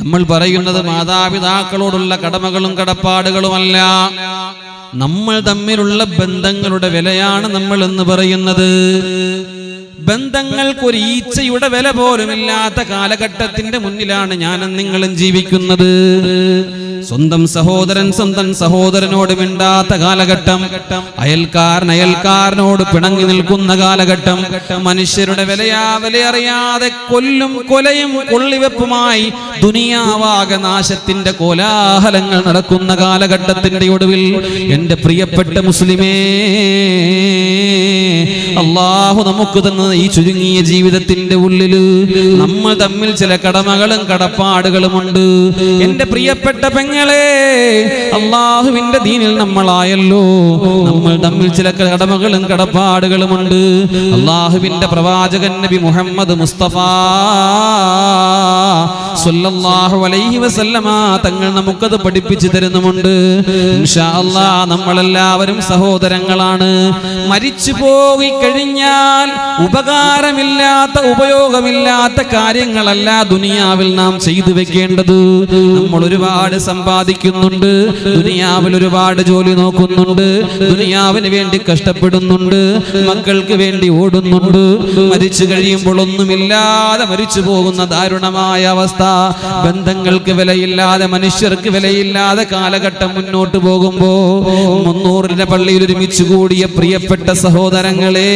നമ്മൾ പറയുന്നത് മാതാപിതാക്കളോടുള്ള കടമകളും കടപ്പാടുകളുമല്ല, നമ്മൾ തമ്മിലുള്ള ബന്ധങ്ങളുടെ വിലയാണ് നമ്മൾ എന്ന് പറയുന്നത്. ബന്ധങ്ങൾക്കൊരു ഈച്ചയുടെ വില പോലുമില്ലാത്ത കാലഘട്ടത്തിന്റെ മുന്നിലാണ് ഞാനും നിങ്ങളും ജീവിക്കുന്നത്. സ്വന്തം സഹോദരൻ സ്വന്തം സഹോദരനോട് മിണ്ടാത്ത കാലഘട്ടം, അയൽക്കാരനോട് പിണങ്ങി നിൽക്കുന്ന കാലഘട്ടം, മനുഷ്യരുടെ വിലയറിയാതെ കൊലയും കൊള്ളിവെപ്പുമായി ദുനിയാവാകെ നാശത്തിന്റെ കോലാഹലങ്ങൾ നടക്കുന്ന കാലഘട്ടത്തിന്റെ ഒടുവിൽ എന്റെ പ്രിയപ്പെട്ട മുസ്ലിമേ, അല്ലാഹു നമുക്ക് തന്ന ഈ ചുരുങ്ങിയ ജീവിതത്തിന്റെ ഉള്ളില് നമ്മൾ തമ്മിൽ ചില കടമകളും കടപ്പാടുകളുമുണ്ട്. എന്റെ പ്രിയപ്പെട്ട പെങ്ങളെ, അല്ലാഹുവിന്റെ ദീനിൽ നമ്മളായല്ലോ, നമ്മൾ തമ്മിൽ ചില കടമകളും കടപ്പാടുകളുമുണ്ട്. അല്ലാഹുവിന്റെ പ്രവാചകൻ നബി മുഹമ്മദ് മുസ്തഫ സ്വല്ലല്ലാഹു അലൈഹി വസല്ലമ തങ്ങൾ നമുക്കത് പഠിപ്പിച്ചു തരുന്നുമുണ്ട്. ഇൻഷാ അല്ലാഹ് നമ്മളെല്ലാവരും സഹോദരങ്ങളാണ്. മരിച്ചു പോയി കഴിഞ്ഞാൽ ഉപകാരമില്ലാത്ത ഉപയോഗമില്ലാത്ത കാര്യങ്ങളല്ല ദുനിയാവിൽ നാം ചെയ്തു വെക്കേണ്ടത്. നമ്മൾ ഒരുപാട് സമ്പാദിക്കുന്നുണ്ട്, ദുനിയാവിൽ ഒരുപാട് ജോലി നോക്കുന്നുണ്ട്, ദുനിയാവിന് വേണ്ടി കഷ്ടപ്പെടുന്നുണ്ട്, മക്കൾക്ക് വേണ്ടി ഓടുന്നുണ്ട്. മരിച്ചു കഴിയുമ്പോൾ ഒന്നുമില്ലാതെ മരിച്ചു പോകുന്ന ദാരുണമായ അവസ്ഥ, ബന്ധങ്ങൾക്ക് വിലയില്ലാതെ മനുഷ്യർക്ക് വിലയില്ലാതെ കാലഘട്ടം മുന്നോട്ട് പോകുമ്പോ 300 പള്ളിയിൽ ഒരുമിച്ച് കൂടിയ പ്രിയപ്പെട്ട സഹോദരങ്ങളെ,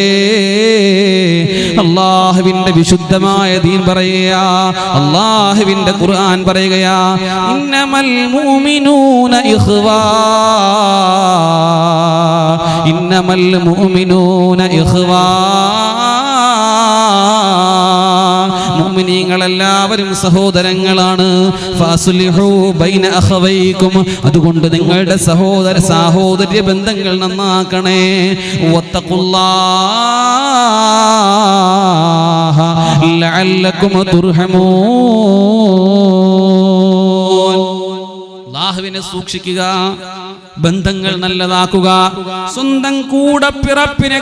അല്ലാഹുവിന്റെ വിശുദ്ധമായ ദീൻ പറയുകയാ, അല്ലാഹുവിന്റെ ഖുർആൻ പറയുകയാ, ഇന്നമൽ മുഅ്മിനൂന ഇഖ്വാ, ഇന്നമൽ മുഅ്മിനൂന ഇഖ്വാ, മുഅ്മിനീങ്ങളെല്ലാവരും സഹോദരങ്ങളാണ്. ഫഅസ്ലിഹൂ ബൈന അഖവൈകും, അതുകൊണ്ട് നിങ്ങളുടെ സഹോദര്യ ബന്ധങ്ങൾ നന്നാക്കണേ. വത്തഖുല്ലാഹ ലഅല്ലകും തുർഹമൂൻ. അല്ലാഹുവിനെ സൂക്ഷിക്കുക, ബന്ധങ്ങൾ നല്ലതാക്കുക. സ്വന്തം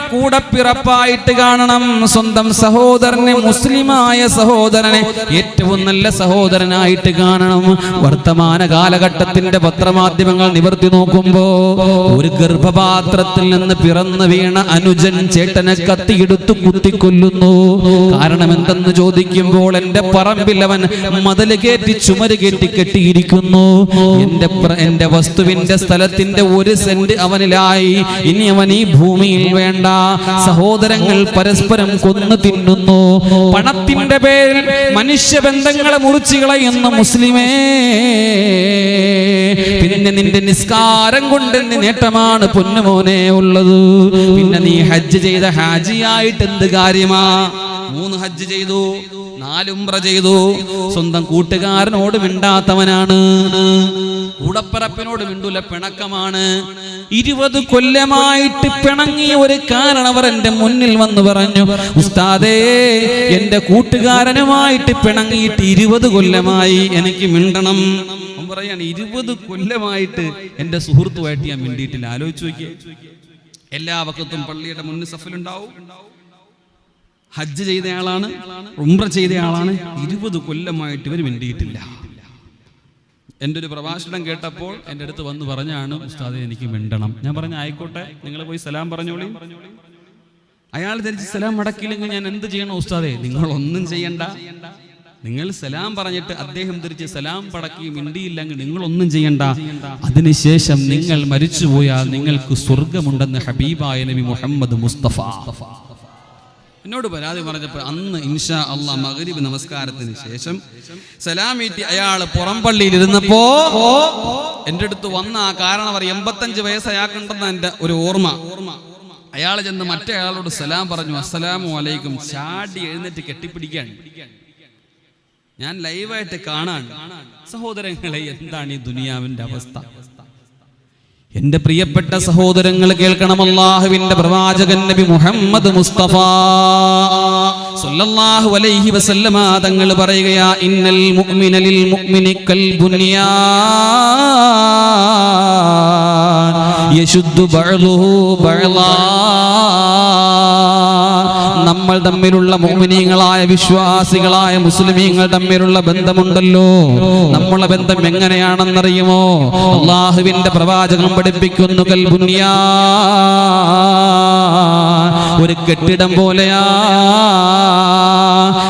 കൂടപ്പിറപ്പായിട്ട് കാണണം. സ്വന്തം സഹോദരനെ, മുസ്ലിമായ സഹോദരനെ ഏറ്റവും നല്ല സഹോദരനായിട്ട് കാണണം. വർത്തമാന കാലഘട്ടത്തിന്റെ പത്രമാധ്യമങ്ങൾ നിവർത്തി നോക്കുമ്പോ ഒരു ഗർഭപാത്രത്തിൽ നിന്ന് പിറന്നു വീണ അനുജൻ ചേട്ടനെ കത്തിയെടുത്ത് കുത്തിക്കൊല്ലുന്നു. കാരണം എന്തെന്ന് ചോദിക്കുമ്പോൾ, എന്റെ പറമ്പിൽ അവൻ മതില് കയറ്റി ചുമര് കയറ്റി കെട്ടിയിരിക്കുന്നു, എന്റെ വസ്തുവിന്റെ സ്ഥലത്തിന്റെ 1 സെന്റ് അവനിലായി, ഇനി അവൻ ഈ ഭൂമിയിൽ വേണ്ട. സഹോദരങ്ങൾ പരസ്പരം കൊന്നു തിന്നുന്നു. പണത്തിന്റെ പേരിൽ മനുഷ്യബന്ധങ്ങളെ മുറിച്ചു കളയുന്ന മുസ്ലിമേ, പിന്നെ നിന്റെ നിസ്കാരം കൊണ്ട് നേട്ടമാണ് പൊന്നുമോനെ ഉള്ളത്. പിന്നെ നീ ഹജ്ജ് ചെയ്ത ഹാജിയായിട്ട് എന്ത് കാര്യമാ? 3 ഹജ്ജ് ചെയ്തു, 4 ഉംറ ചെയ്തു, സ്വന്തം കൂട്ടുകാരനോട് മിണ്ടാത്തവനാണ്, കൂടപ്പറപ്പിനോട് മിണ്ടൂല, പിണക്കമാണ്. 20 കൊല്ലമായിട്ട് പിണങ്ങിയ ഒരു കാരണവർ എന്റെ മുന്നിൽ വന്ന് പറഞ്ഞു, ഉസ്താദേ, എന്റെ കൂട്ടുകാരനുമായിട്ട് പിണങ്ങിയിട്ട് 20 കൊല്ലമായി, എനിക്ക് മിണ്ടണം. പറയാണ് 20 കൊല്ലമായിട്ട് എന്റെ സുഹൃത്തുമായിട്ട് ഞാൻ മിണ്ടിയിട്ടില്ല. ആലോചിച്ച് നോക്കിയേ, എല്ലാ വക്കത്തും പള്ളിയുടെ മുന്നിൽ സഫലുണ്ടാവും, ഹജ്ജ് ചെയ്തയാളാണ്, ഉംറ ചെയ്തയാളാണ്, 20 കൊല്ലമായിട്ട് ഇവർ മിണ്ടിയിട്ടില്ല. എൻ്റെ ഒരു പ്രഭാഷണം കേട്ടപ്പോൾ എൻ്റെ അടുത്ത് വന്ന് പറഞ്ഞാണ്, ഉസ്താദേ എനിക്ക് മിണ്ടണം. ഞാൻ പറഞ്ഞ ആയിക്കോട്ടെ, നിങ്ങൾ പോയി സലാം പറഞ്ഞോളി. അയാൾ ധരിച്ച് സലാം മടക്കിയില്ലെങ്കിൽ ഞാൻ എന്ത് ചെയ്യണം ഉസ്താദേ? നിങ്ങളൊന്നും ചെയ്യണ്ട, നിങ്ങൾ സലാം പറഞ്ഞിട്ട് അദ്ദേഹം തിരിച്ച് സലാം പടക്കി മിണ്ടിയില്ലെങ്കിൽ നിങ്ങളൊന്നും ചെയ്യണ്ട. അതിനുശേഷം നിങ്ങൾ മരിച്ചുപോയാൽ നിങ്ങൾക്ക് സ്വർഗമുണ്ടെന്ന് ഹബീബായ നബി മുഹമ്മദ് മുസ്തഫ എന്നോട് പരാതി പറഞ്ഞപ്പോൾ അന്ന് ഇൻഷാ അല്ലാഹ് മഗ്രിബ് നമസ്കാരത്തിന് ശേഷം സലാമീറ്റി അയാൾ പുറംപള്ളിയിൽ ഇരുന്നപ്പോ എൻ്റെ അടുത്ത് വന്ന ആ കാരണം 85 വയസ്സ് അയാൾക്കുണ്ടെന്ന് എൻ്റെ ഒരു ഓർമ്മ. അയാൾ ചെന്ന് മറ്റേ ആളോട് സലാം പറഞ്ഞു, അസ്സലാമു അലൈക്കും. ചാടി എഴുന്നേറ്റ് കെട്ടിപ്പിടിക്കാൻ. ഞാൻ ലൈവായിട്ട് കാണാൻ. സഹോദരങ്ങളെ, എന്താണ് ഈ ദുനിയാവിന്റെ അവസ്ഥ? എന്റെ പ്രിയപ്പെട്ട സഹോദരങ്ങൾ കേൾക്കണം, അല്ലാഹുവിന്റെ പ്രവാചകൻ നബി മുഹമ്മദ് മുസ്തഫ സ്വല്ലല്ലാഹു അലൈഹി വസല്ലമ തങ്ങൾ പറയുകയാ, ഇന്നൽ മുഅ്മിന ലിൽ മുഅ്മിനി കൽ ബുനിയാൻ യശുദ്ദു ബഅ്ളുഹു ബഅ്ളാ. നമ്മൾ തമ്മിലുള്ള മുഅ്മിനീങ്ങളായ വിശ്വാസികളായ മുസ്ലിമീങ്ങൾ തമ്മിലുള്ള ബന്ധമുണ്ടല്ലോ, നമ്മളെ ബന്ധം എങ്ങനെയാണെന്നറിയുമോ? അല്ലാഹുവിന്റെ പ്രവാചകൻ പഠിപ്പിക്കുന്നു, കൽ ബുനിയാൻ, ഒരു കെട്ടിടം പോലെയാ.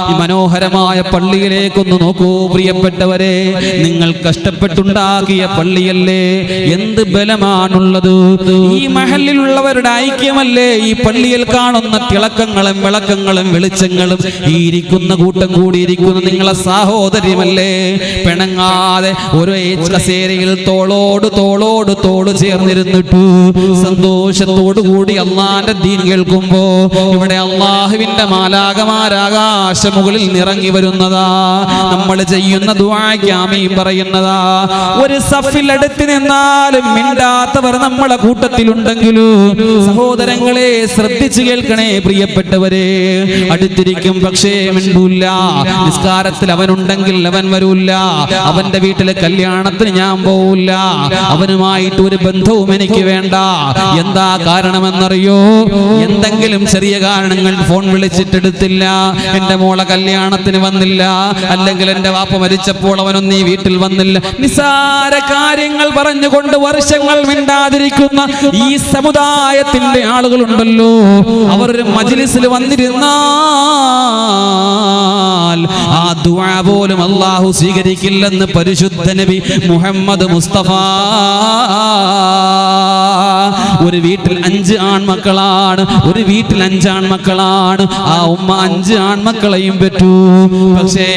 ഈ മനോഹരമായ പള്ളിയിലേക്കൊന്ന് നോക്കൂ പ്രിയപ്പെട്ടവരെ. നിങ്ങൾ കഷ്ടപ്പെട്ടുണ്ടാക്കിയ പള്ളിയല്ലേ, എന്ത് ബലമാണുള്ളത്. ഈ മഹല്ലിലുള്ളവരുടെ ഐക്യമല്ലേ ഈ പള്ളിയിൽ കാണുന്ന തിളക്കങ്ങളും വിളക്കങ്ങളും വെളിച്ചങ്ങളും. ഈ ഇരിക്കുന്ന കൂട്ടം കൂടിയിരിക്കുന്ന നിങ്ങളെ സാഹോദര്യമല്ലേ. പിണങ്ങാതെ ഒരു കസേരയിൽ തോളോട് തോളോട് തോള് ചേർന്നിരുന്നിട്ടു സന്തോഷത്തോടു കൂടി അള്ളാന്റെ ദീൻ കേൾക്കുമ്പോ ഇവിടെ അള്ളാഹുവിന്റെ മാലാകമാരാകാശമുകളിൽ നിറങ്ങി വരുന്നതാ. നമ്മൾ ചെയ്യുന്ന ദുആക്ക് ആമീൻ പറയുന്നതാ. ഒരു സഫിൽ അടുത്ത് നിന്നാലും മിണ്ടാത്തവർ നമ്മളെ കൂട്ടത്തിലുണ്ടെങ്കിലും സഹോദരങ്ങളെ ശ്രദ്ധിച്ചു കേൾക്കണേ പ്രിയപ്പെട്ടവരെ. അടുത്തിരിക്കും പക്ഷേ മിണ്ടൂല്ല. നിസ്കാരത്തിൽ അവനുണ്ടെങ്കിൽ അവൻ വരൂല്ല. അവന്റെ വീട്ടിലെ കല്യാണത്തിന് ഞാൻ പോവില്ല. അവനുമായിട്ട് ഒരു ബന്ധവും എനിക്ക് വേണ്ട. എന്താ കാരണമെന്നറിയോ? എന്തെങ്കിലും ചെറിയ കാരണങ്ങൾ, ഫോൺ വിളിച്ചിട്ടെടുത്തില്ല, എന്റെ മോളെ കല്യാണത്തിന് വന്നില്ല, അല്ലെങ്കിൽ എന്റെ വാപ്പ മരിച്ചപ്പോൾ അവനൊന്നും ഈ വീട്ടിൽ വന്നില്ല. നിസാര കാര്യങ്ങൾ പറഞ്ഞുകൊണ്ട് വർഷങ്ങൾ മിണ്ടാതിരിക്കുന്ന ഈ സമുദായത്തിന്റെ ആളുകളുണ്ടല്ലോ. അവർ ഒരു മജ്ലിസിൽ വന്നിരുന്നാൽ ആ ദുആ പോലും അല്ലാഹു സ്വീകരിക്കില്ലെന്ന് പരിശുദ്ധ നബി മുഹമ്മദ് മുസ്തഫ. ഒരു വീട്ടിൽ 5 ആൺമക്കളാണ്, ഒരു വീട്ടിൽ 5 ആൺമക്കളാണ്. ആ ഉമ്മ 5 ആൺമക്കളെയും പെറ്റു. പക്ഷേ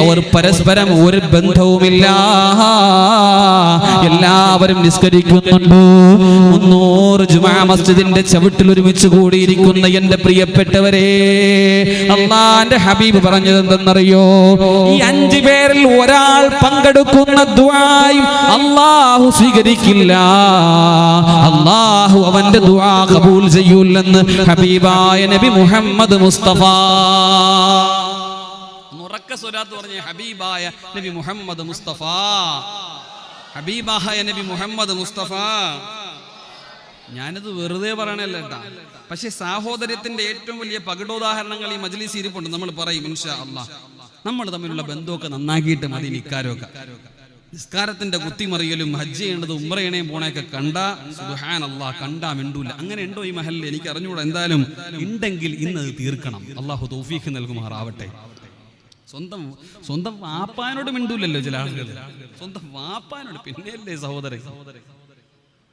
അവർ പരസ്പരം ഒരു ബന്ധവുമില്ല. എല്ലാവരും നിസ്കരിക്കുന്നുണ്ട്. 300 ജുമാ മസ്ജിദിന്റെ ചവിട്ടിൽ ഒരുമിച്ച് കൂടിയിരിക്കുന്ന എന്റെ പ്രിയപ്പെട്ടവരെ, അല്ലാഹുവിന്റെ ഹബീബ് പറഞ്ഞത് എന്തെന്നറിയോ? ഈ 5 പേരിൽ ഒരാൾ പങ്കെടുക്കുന്ന ദുആയും അല്ലാഹു സ്വീകരിക്കില്ല. അല്ലാഹു അവന്റെ ദുആ ഖബൂൽ ചെയ്യൂലെന്ന് ഹബീബായ നബി മുഹമ്മദ് മുസ്തഫ. ഉറക്ക സ്വലാത്ത് പറഞ്ഞ ഹബീബായ നബി മുഹമ്മദ് മുസ്തഫ, ഹബീബായ നബി മുഹമ്മദ് മുസ്തഫ. ഞാനിത് വെറുതെ പറയണല്ല കേട്ടാ. പക്ഷെ സാഹോദര്യത്തിന്റെ ഏറ്റവും വലിയ പകടോദാഹരണങ്ങൾ ഈ മജ്ലിസിൽ ഇരിപ്പുണ്ട്. നമ്മൾ പറയും ഇൻഷാ അല്ലാഹ് നമ്മൾ തമ്മിലുള്ള ബന്ധമൊക്കെ നന്നാക്കിയിട്ട് മതി നിക്കാരൊക്കെ. നിസ്കാരത്തിന്റെ കുത്തിമറിയലും ഹജ്ജ് ചെയ്യേണ്ടത് ഉംറയണേയും പോണയൊക്കെ കണ്ടാ സുബ്ഹാനല്ലാഹ് കണ്ടാ മിണ്ടൂല. അങ്ങനെ ഉണ്ടോ ഈ മഹല്ലിൽ? എനിക്ക് അറിഞ്ഞൂടാ. എന്തായാലും ഉണ്ടെങ്കിൽ ഇന്നത് തീർക്കണം. അള്ളാഹു തൗഫീഖ് നൽകുമാറാവട്ടെ. സ്വന്തം വാപ്പാനോട് മിണ്ടൂലല്ലോ ചില ആളുകൾ. സ്വന്തം വാപ്പാനോട് പിന്നെയല്ലേ സഹോദരൻ.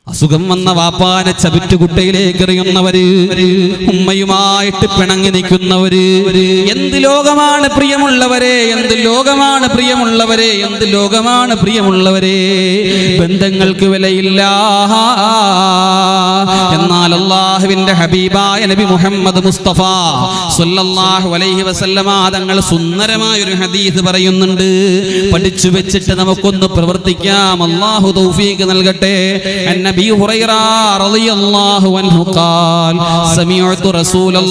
അസുഖം വന്ന വാപ്പാനെ ചവിറ്റുകുട്ടയിലേക്ക് എറിയുന്നവര്, ഉമ്മയുമായിട്ട് പിണങ്ങി നിൽക്കുന്നവര്. എന്ത് ലോകമാണ് പ്രിയമുള്ളവരെ, എന്ത് ലോകമാണ് പ്രിയമുള്ളവരെ, എന്ത് ലോകമാണ് പ്രിയമുള്ളവരെ. ബന്ധങ്ങൾക്ക് വിലയില്ല. എന്നാൽ അല്ലാഹുവിന്റെ ഹബീബായ നബി മുഹമ്മദ് മുസ്തഫ സ്വല്ലല്ലാഹു അലൈഹി വസല്ലമ തങ്ങൾ സുന്ദരമായ ഒരു ഹദീസ് പറയുന്നുണ്ട്. പഠിച്ചു വെച്ചിട്ട് നമുക്കൊന്ന് പ്രവർത്തിക്കാം. അല്ലാഹു തൗഫീഖ് നൽകട്ടെ. നബി ഹുറൈറ റളിയല്ലാഹു അൻഹു ഖാൽ സമീഅതു റസൂലല്ലാഹി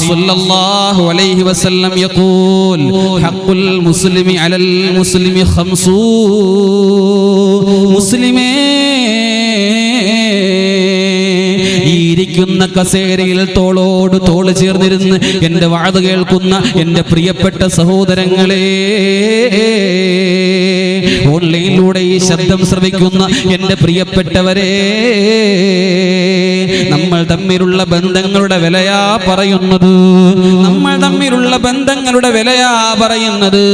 സ്വല്ലല്ലാഹു അലൈഹി വസല്ലം യഖൂൽ ഹഖുൽ മുസ്ലിമി അലൽ മുസ്ലിമി ഖംസൂ. മുസ്ലിമേ, ഇരിക്കുന്ന കസേരയിൽ തോളോട് തോള് ചേർന്നിരുന്ന് എന്റെ വഅദ് കേൾക്കുന്ന എന്റെ പ്രിയപ്പെട്ട സഹോദരങ്ങളെ, ഓൺലൈനിലൂടെ ഈ ശബ്ദം ശ്രവിക്കുന്ന എന്റെ പ്രിയപ്പെട്ടവരെ, നമ്മൾ തമ്മിലുള്ള ബന്ധങ്ങളുടെ വിലയാ പറയുന്നത്. നമ്മൾ തമ്മിലുള്ള ബന്ധങ്ങളുടെ വിലയാ പറയുന്നത്.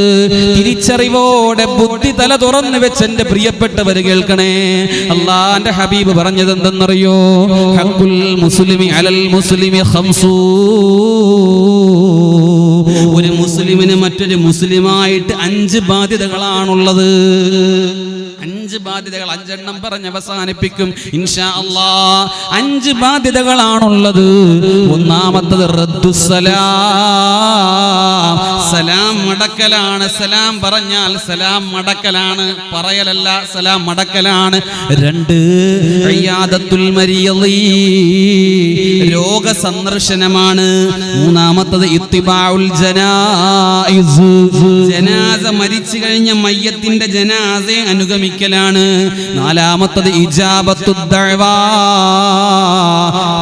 തിരിച്ചറിവോടെ ബുദ്ധി തല തുറന്നു വെച്ച് എന്റെ പ്രിയപ്പെട്ടവർ കേൾക്കണേ. അല്ലാഹുവിന്റെ ഹബീബ് പറഞ്ഞത് എന്തെന്നറിയോ? ഹഖുൽ മുസ്ലിമി അലൽ മുസ്ലിമി ഖംസൂ. ഒരു മുസ്ലിമിന് മറ്റൊരു മുസ്ലിമായിട്ട് 5 ബാധ്യതകളാണുള്ളത്. 5 ബാധ്യതകൾ, 5 എണ്ണം പറഞ്ഞ് അവസാനിപ്പിക്കും ഇൻഷാ അല്ലാഹ്. 5 ബാധ്യതകളാണുള്ളത്. ഒന്നാമത്തത് റദ്ദുസ്സലാം, സലാം മടക്കലാണ്. സലാം പറഞ്ഞാൽ സലാം മടക്കലാണ്, പറയലല്ല, സലാം മടക്കലാണ്. 2 ഇയാദത്തുൽ മരീളി, രോഗ സന്ദർശനമാണ്. 3ാമത്തത് ഇത്തിബാഉൽ ജനായിസ്, ജനാസ മരിച്ചു കഴിഞ്ഞ മയ്യത്തിന്റെ ജനാസയെ അനുഗമിക്കലാണ്. സ്വീകരിക്കലാണ്. നാലാമത്തത് ഇജാബത്തുദ് ദഅവാ,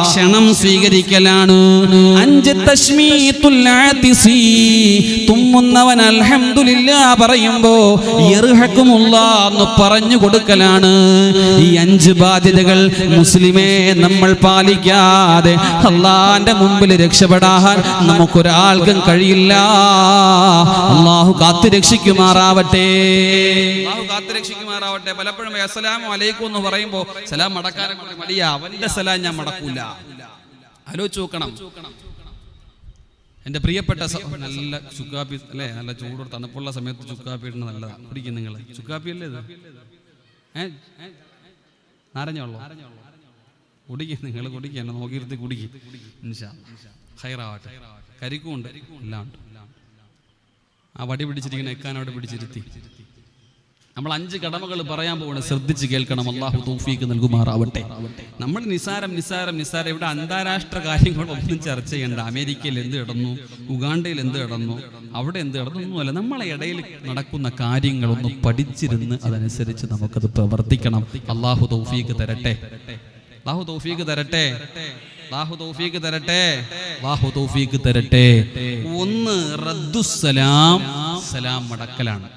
ക്ഷണം സ്വീകരിക്കലാണ്. 5 തശ്മീതുൽ ആതിസി, തുമ്മുന്നവൻ അൽഹംദുലില്ലാ പറയുമ്പോ യർഹഖുമുല്ലാഹ് എന്ന് പറഞ്ഞു കൊടുക്കലാണ്. ഈ 5 ബാധ്യതകൾ മുസ്ലിമേ നമ്മൾ പാലിക്കാതെ അള്ളാന്റെ മുമ്പിൽ രക്ഷപ്പെടാൻ നമുക്കൊരാൾക്കും കഴിയില്ല. അള്ളാഹു കാത്തുരക്ഷിക്കുമാറാവട്ടെ. പലപ്പോഴും അസ്സലാമു അലൈക്കും എന്ന് പറയുമ്പോ സലാം മടക്കാനും മടിയാ. അവന്റെ സലാം ഞാൻ മടക്കൂല. ആലോചിച്ച് നോക്കണം. എൻ്റെ പ്രിയപ്പെട്ട നല്ല ചുക്കാപ്പി അല്ലേ, നല്ല ചൂട് തണുപ്പുള്ള സമയത്ത് ചുക്കാപ്പി ഇടുന്നത് നല്ലതാണ്. കുടിക്കും നിങ്ങൾ ചുക്കാപ്പി അല്ലേ ഇത്? നാരഞ്ഞുള്ളൂ കുടിക്കും, നിങ്ങൾ കുടിക്കുക, എന്നെ നോക്കിയിരുത്തി കുടിക്കും. ഇൻഷാ ഖൈറാവട്ടെ. കരിക്കും ഉണ്ട്, എല്ലാം ഉണ്ട്. ആ വടി പിടിച്ചിരിക്കുന്ന എക്കാനോട് പിടിച്ചിരുത്തി നമ്മൾ 5 കടമകൾ പറയാൻ പോകണം. ശ്രദ്ധിച്ച് കേൾക്കണം. അള്ളാഹു തൗഫീഖ് നൽകുമാറാവട്ടെ. നമ്മൾ നിസാരം ഇവിടെ അന്താരാഷ്ട്ര കാര്യങ്ങളൊന്നും ചർച്ച ചെയ്യണ്ട. അമേരിക്കയിൽ എന്ത് കിടന്നു, ഉഗാണ്ടയിൽ എന്ത് കിടന്നു, അവിടെ എന്ത് കിടന്നൊന്നുമല്ല. നമ്മളെ ഇടയിൽ നടക്കുന്ന കാര്യങ്ങളൊന്ന് പഠിച്ചിരുന്ന് അതനുസരിച്ച് നമുക്കത് പ്രവർത്തിക്കണം. അള്ളാഹു തൗഫീഖ് തരട്ടെ. അള്ളാഹു തൗഫീഖ് തരട്ടെ. അല്ലാഹു തൗഫീഖ് തരട്ടെ. അല്ലാഹു തൗഫീഖ് തരട്ടെ. 1 റദ്ദുസ്സലാം, സലാം മടക്കലാണ്.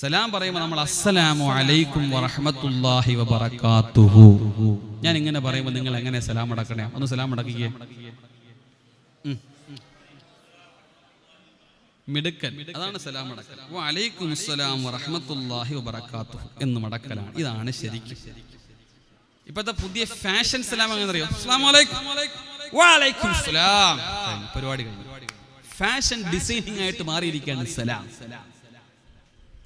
സലാം പറയുമ്പോൾ നമ്മൾ അസ്സലാമു അലൈക്കും വറഹ്മത്തുള്ളാഹി വബറകാതുഹു. ഞാൻ ഇങ്ങനെ പറയുമ്പോൾ നിങ്ങൾ എങ്ങനെ സലാം മടക്കണേ? ഒന്ന് സലാം മടക്കിക്കേ. മിടുക്കൻ, അതാണ് സലാം മടക്കൽ. വഅലൈക്കും അസ്സലാം വറഹ്മത്തുള്ളാഹി വബറകാതുഹു എന്ന് മടക്കലാണ്. ഇതാണ് ശരിക്കും. ഇപ്പോഴത്തെ പുതിയ ഫാഷൻ സലാം അങ്ങനെ അറിയോ? അസ്സലാമു അലൈക്കും വഅലൈക്കും സലാം. പരിപാടി കഴിഞ്ഞു. ഫാഷൻ ഡിസൈനിങ് ആയിട്ട് മാറിയിരിക്കുകയാണ് സലാം.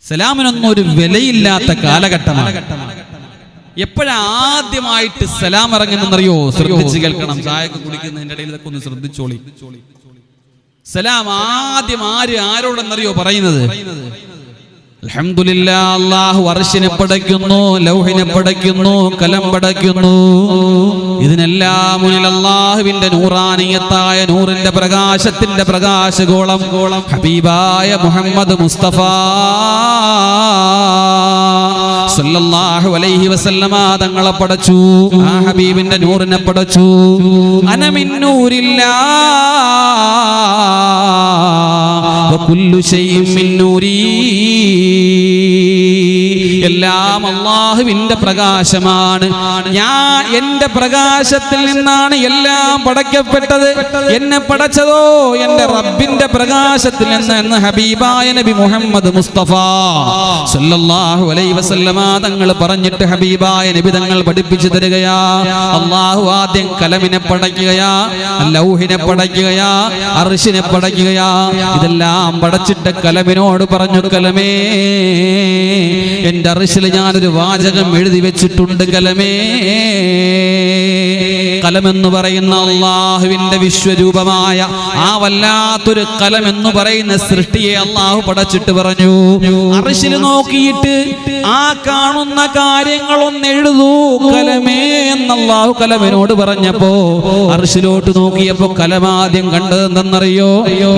സലാമിനൊന്നും ഒരു വിലയില്ലാത്ത കാലഘട്ടമാണ്. എപ്പോഴാദ്യമായിട്ട് സലാം ഇറങ്ങുന്നറിയോ? ശ്രദ്ധിച്ച് കേൾക്കണം. ചായക്ക് കുടിക്കുന്നതിന്റെ ഇടയിൽ ഇതൊക്കെ ഒന്ന് ശ്രദ്ധിച്ചോളി. സലാം ആദ്യം ആരോടെന്നറിയോ പറയുന്നത്? അൽഹംദുലില്ലാ, അല്ലാഹു അർശിനെ പടയ്ക്കുന്നു, ലൗഹിനെ പടയ്ക്കുന്നു, കലം പടയ്ക്കുന്നു. ഇതിനെല്ലാം മുന്നിൽ അല്ലാഹുവിന്റെ നൂറാനിയത്തായ നൂറിന്റെ പ്രകാശത്തിന്റെ പ്രകാശഗോളം ഹബീബായ മുഹമ്മദ് മുസ്തഫ സല്ലല്ലാഹു അലൈഹി വസല്ലമ തങ്ങളെ പടച്ചു. ആ ഹബീബിന്റെ നൂറിനെ പടച്ചു. അനമിൻ നൂരില്ലാഹ് വകുല്ലു ശൈഇൻ മിൻ നൂരി. എല്ലാം അല്ലാഹുവിന്റെ പ്രകാശമാണ്. ഞാൻ എന്റെ പ്രകാശത്തിൽ നിന്നാണ് എല്ലാം പടക്കപ്പെട്ടത്. എന്നെ പടച്ചതോ എന്റെ റബ്ബിന്റെ പ്രകാശത്തിൽ നിന്ന് എന്ന് ഹബീബായ നബി മുഹമ്മദ് മുസ്തഫ സല്ലല്ലാഹു അലൈഹി വസല്ലമ തങ്ങൾ പറഞ്ഞിട്ട് ഹബീബായ നബി തങ്ങൾ പഠിപ്പിച്ചു തരികയാ. അല്ലാഹു ആദ്യം കലമിനെ പടയ്ക്കുകയാ, ലൗഹിനെ പടയ്ക്കുകയാ, അർശിനെ പടയ്ക്കുകയാ. ഇതെല്ലാം പടച്ചിട്ട് കലമിനോട് പറഞ്ഞു, കലമേ എന്റെ അർശിൽ ഞാനൊരു വാചകം എഴുതി വെച്ചിട്ടുണ്ട്. കലമേ, കലമെന്ന് പറയുന്ന അള്ളാഹുവിന്റെ വിശ്വരൂപമായ ആ വല്ലാത്തൊരു കലമെന്ന് പറയുന്ന സൃഷ്ടിയെ അള്ളാഹു പടച്ചിട്ട് പറഞ്ഞു, അർശിൽ നോക്കിയിട്ട് ആ കാണുന്ന കാര്യങ്ങളൊന്ന് എഴുതൂ കലമേ എന്ന് അള്ളാഹു കലമിനോട് പറഞ്ഞപ്പോ അർശിലോട്ട് നോക്കിയപ്പോ കലമാദ്യം കണ്ടതെന്തെന്നറിയോ?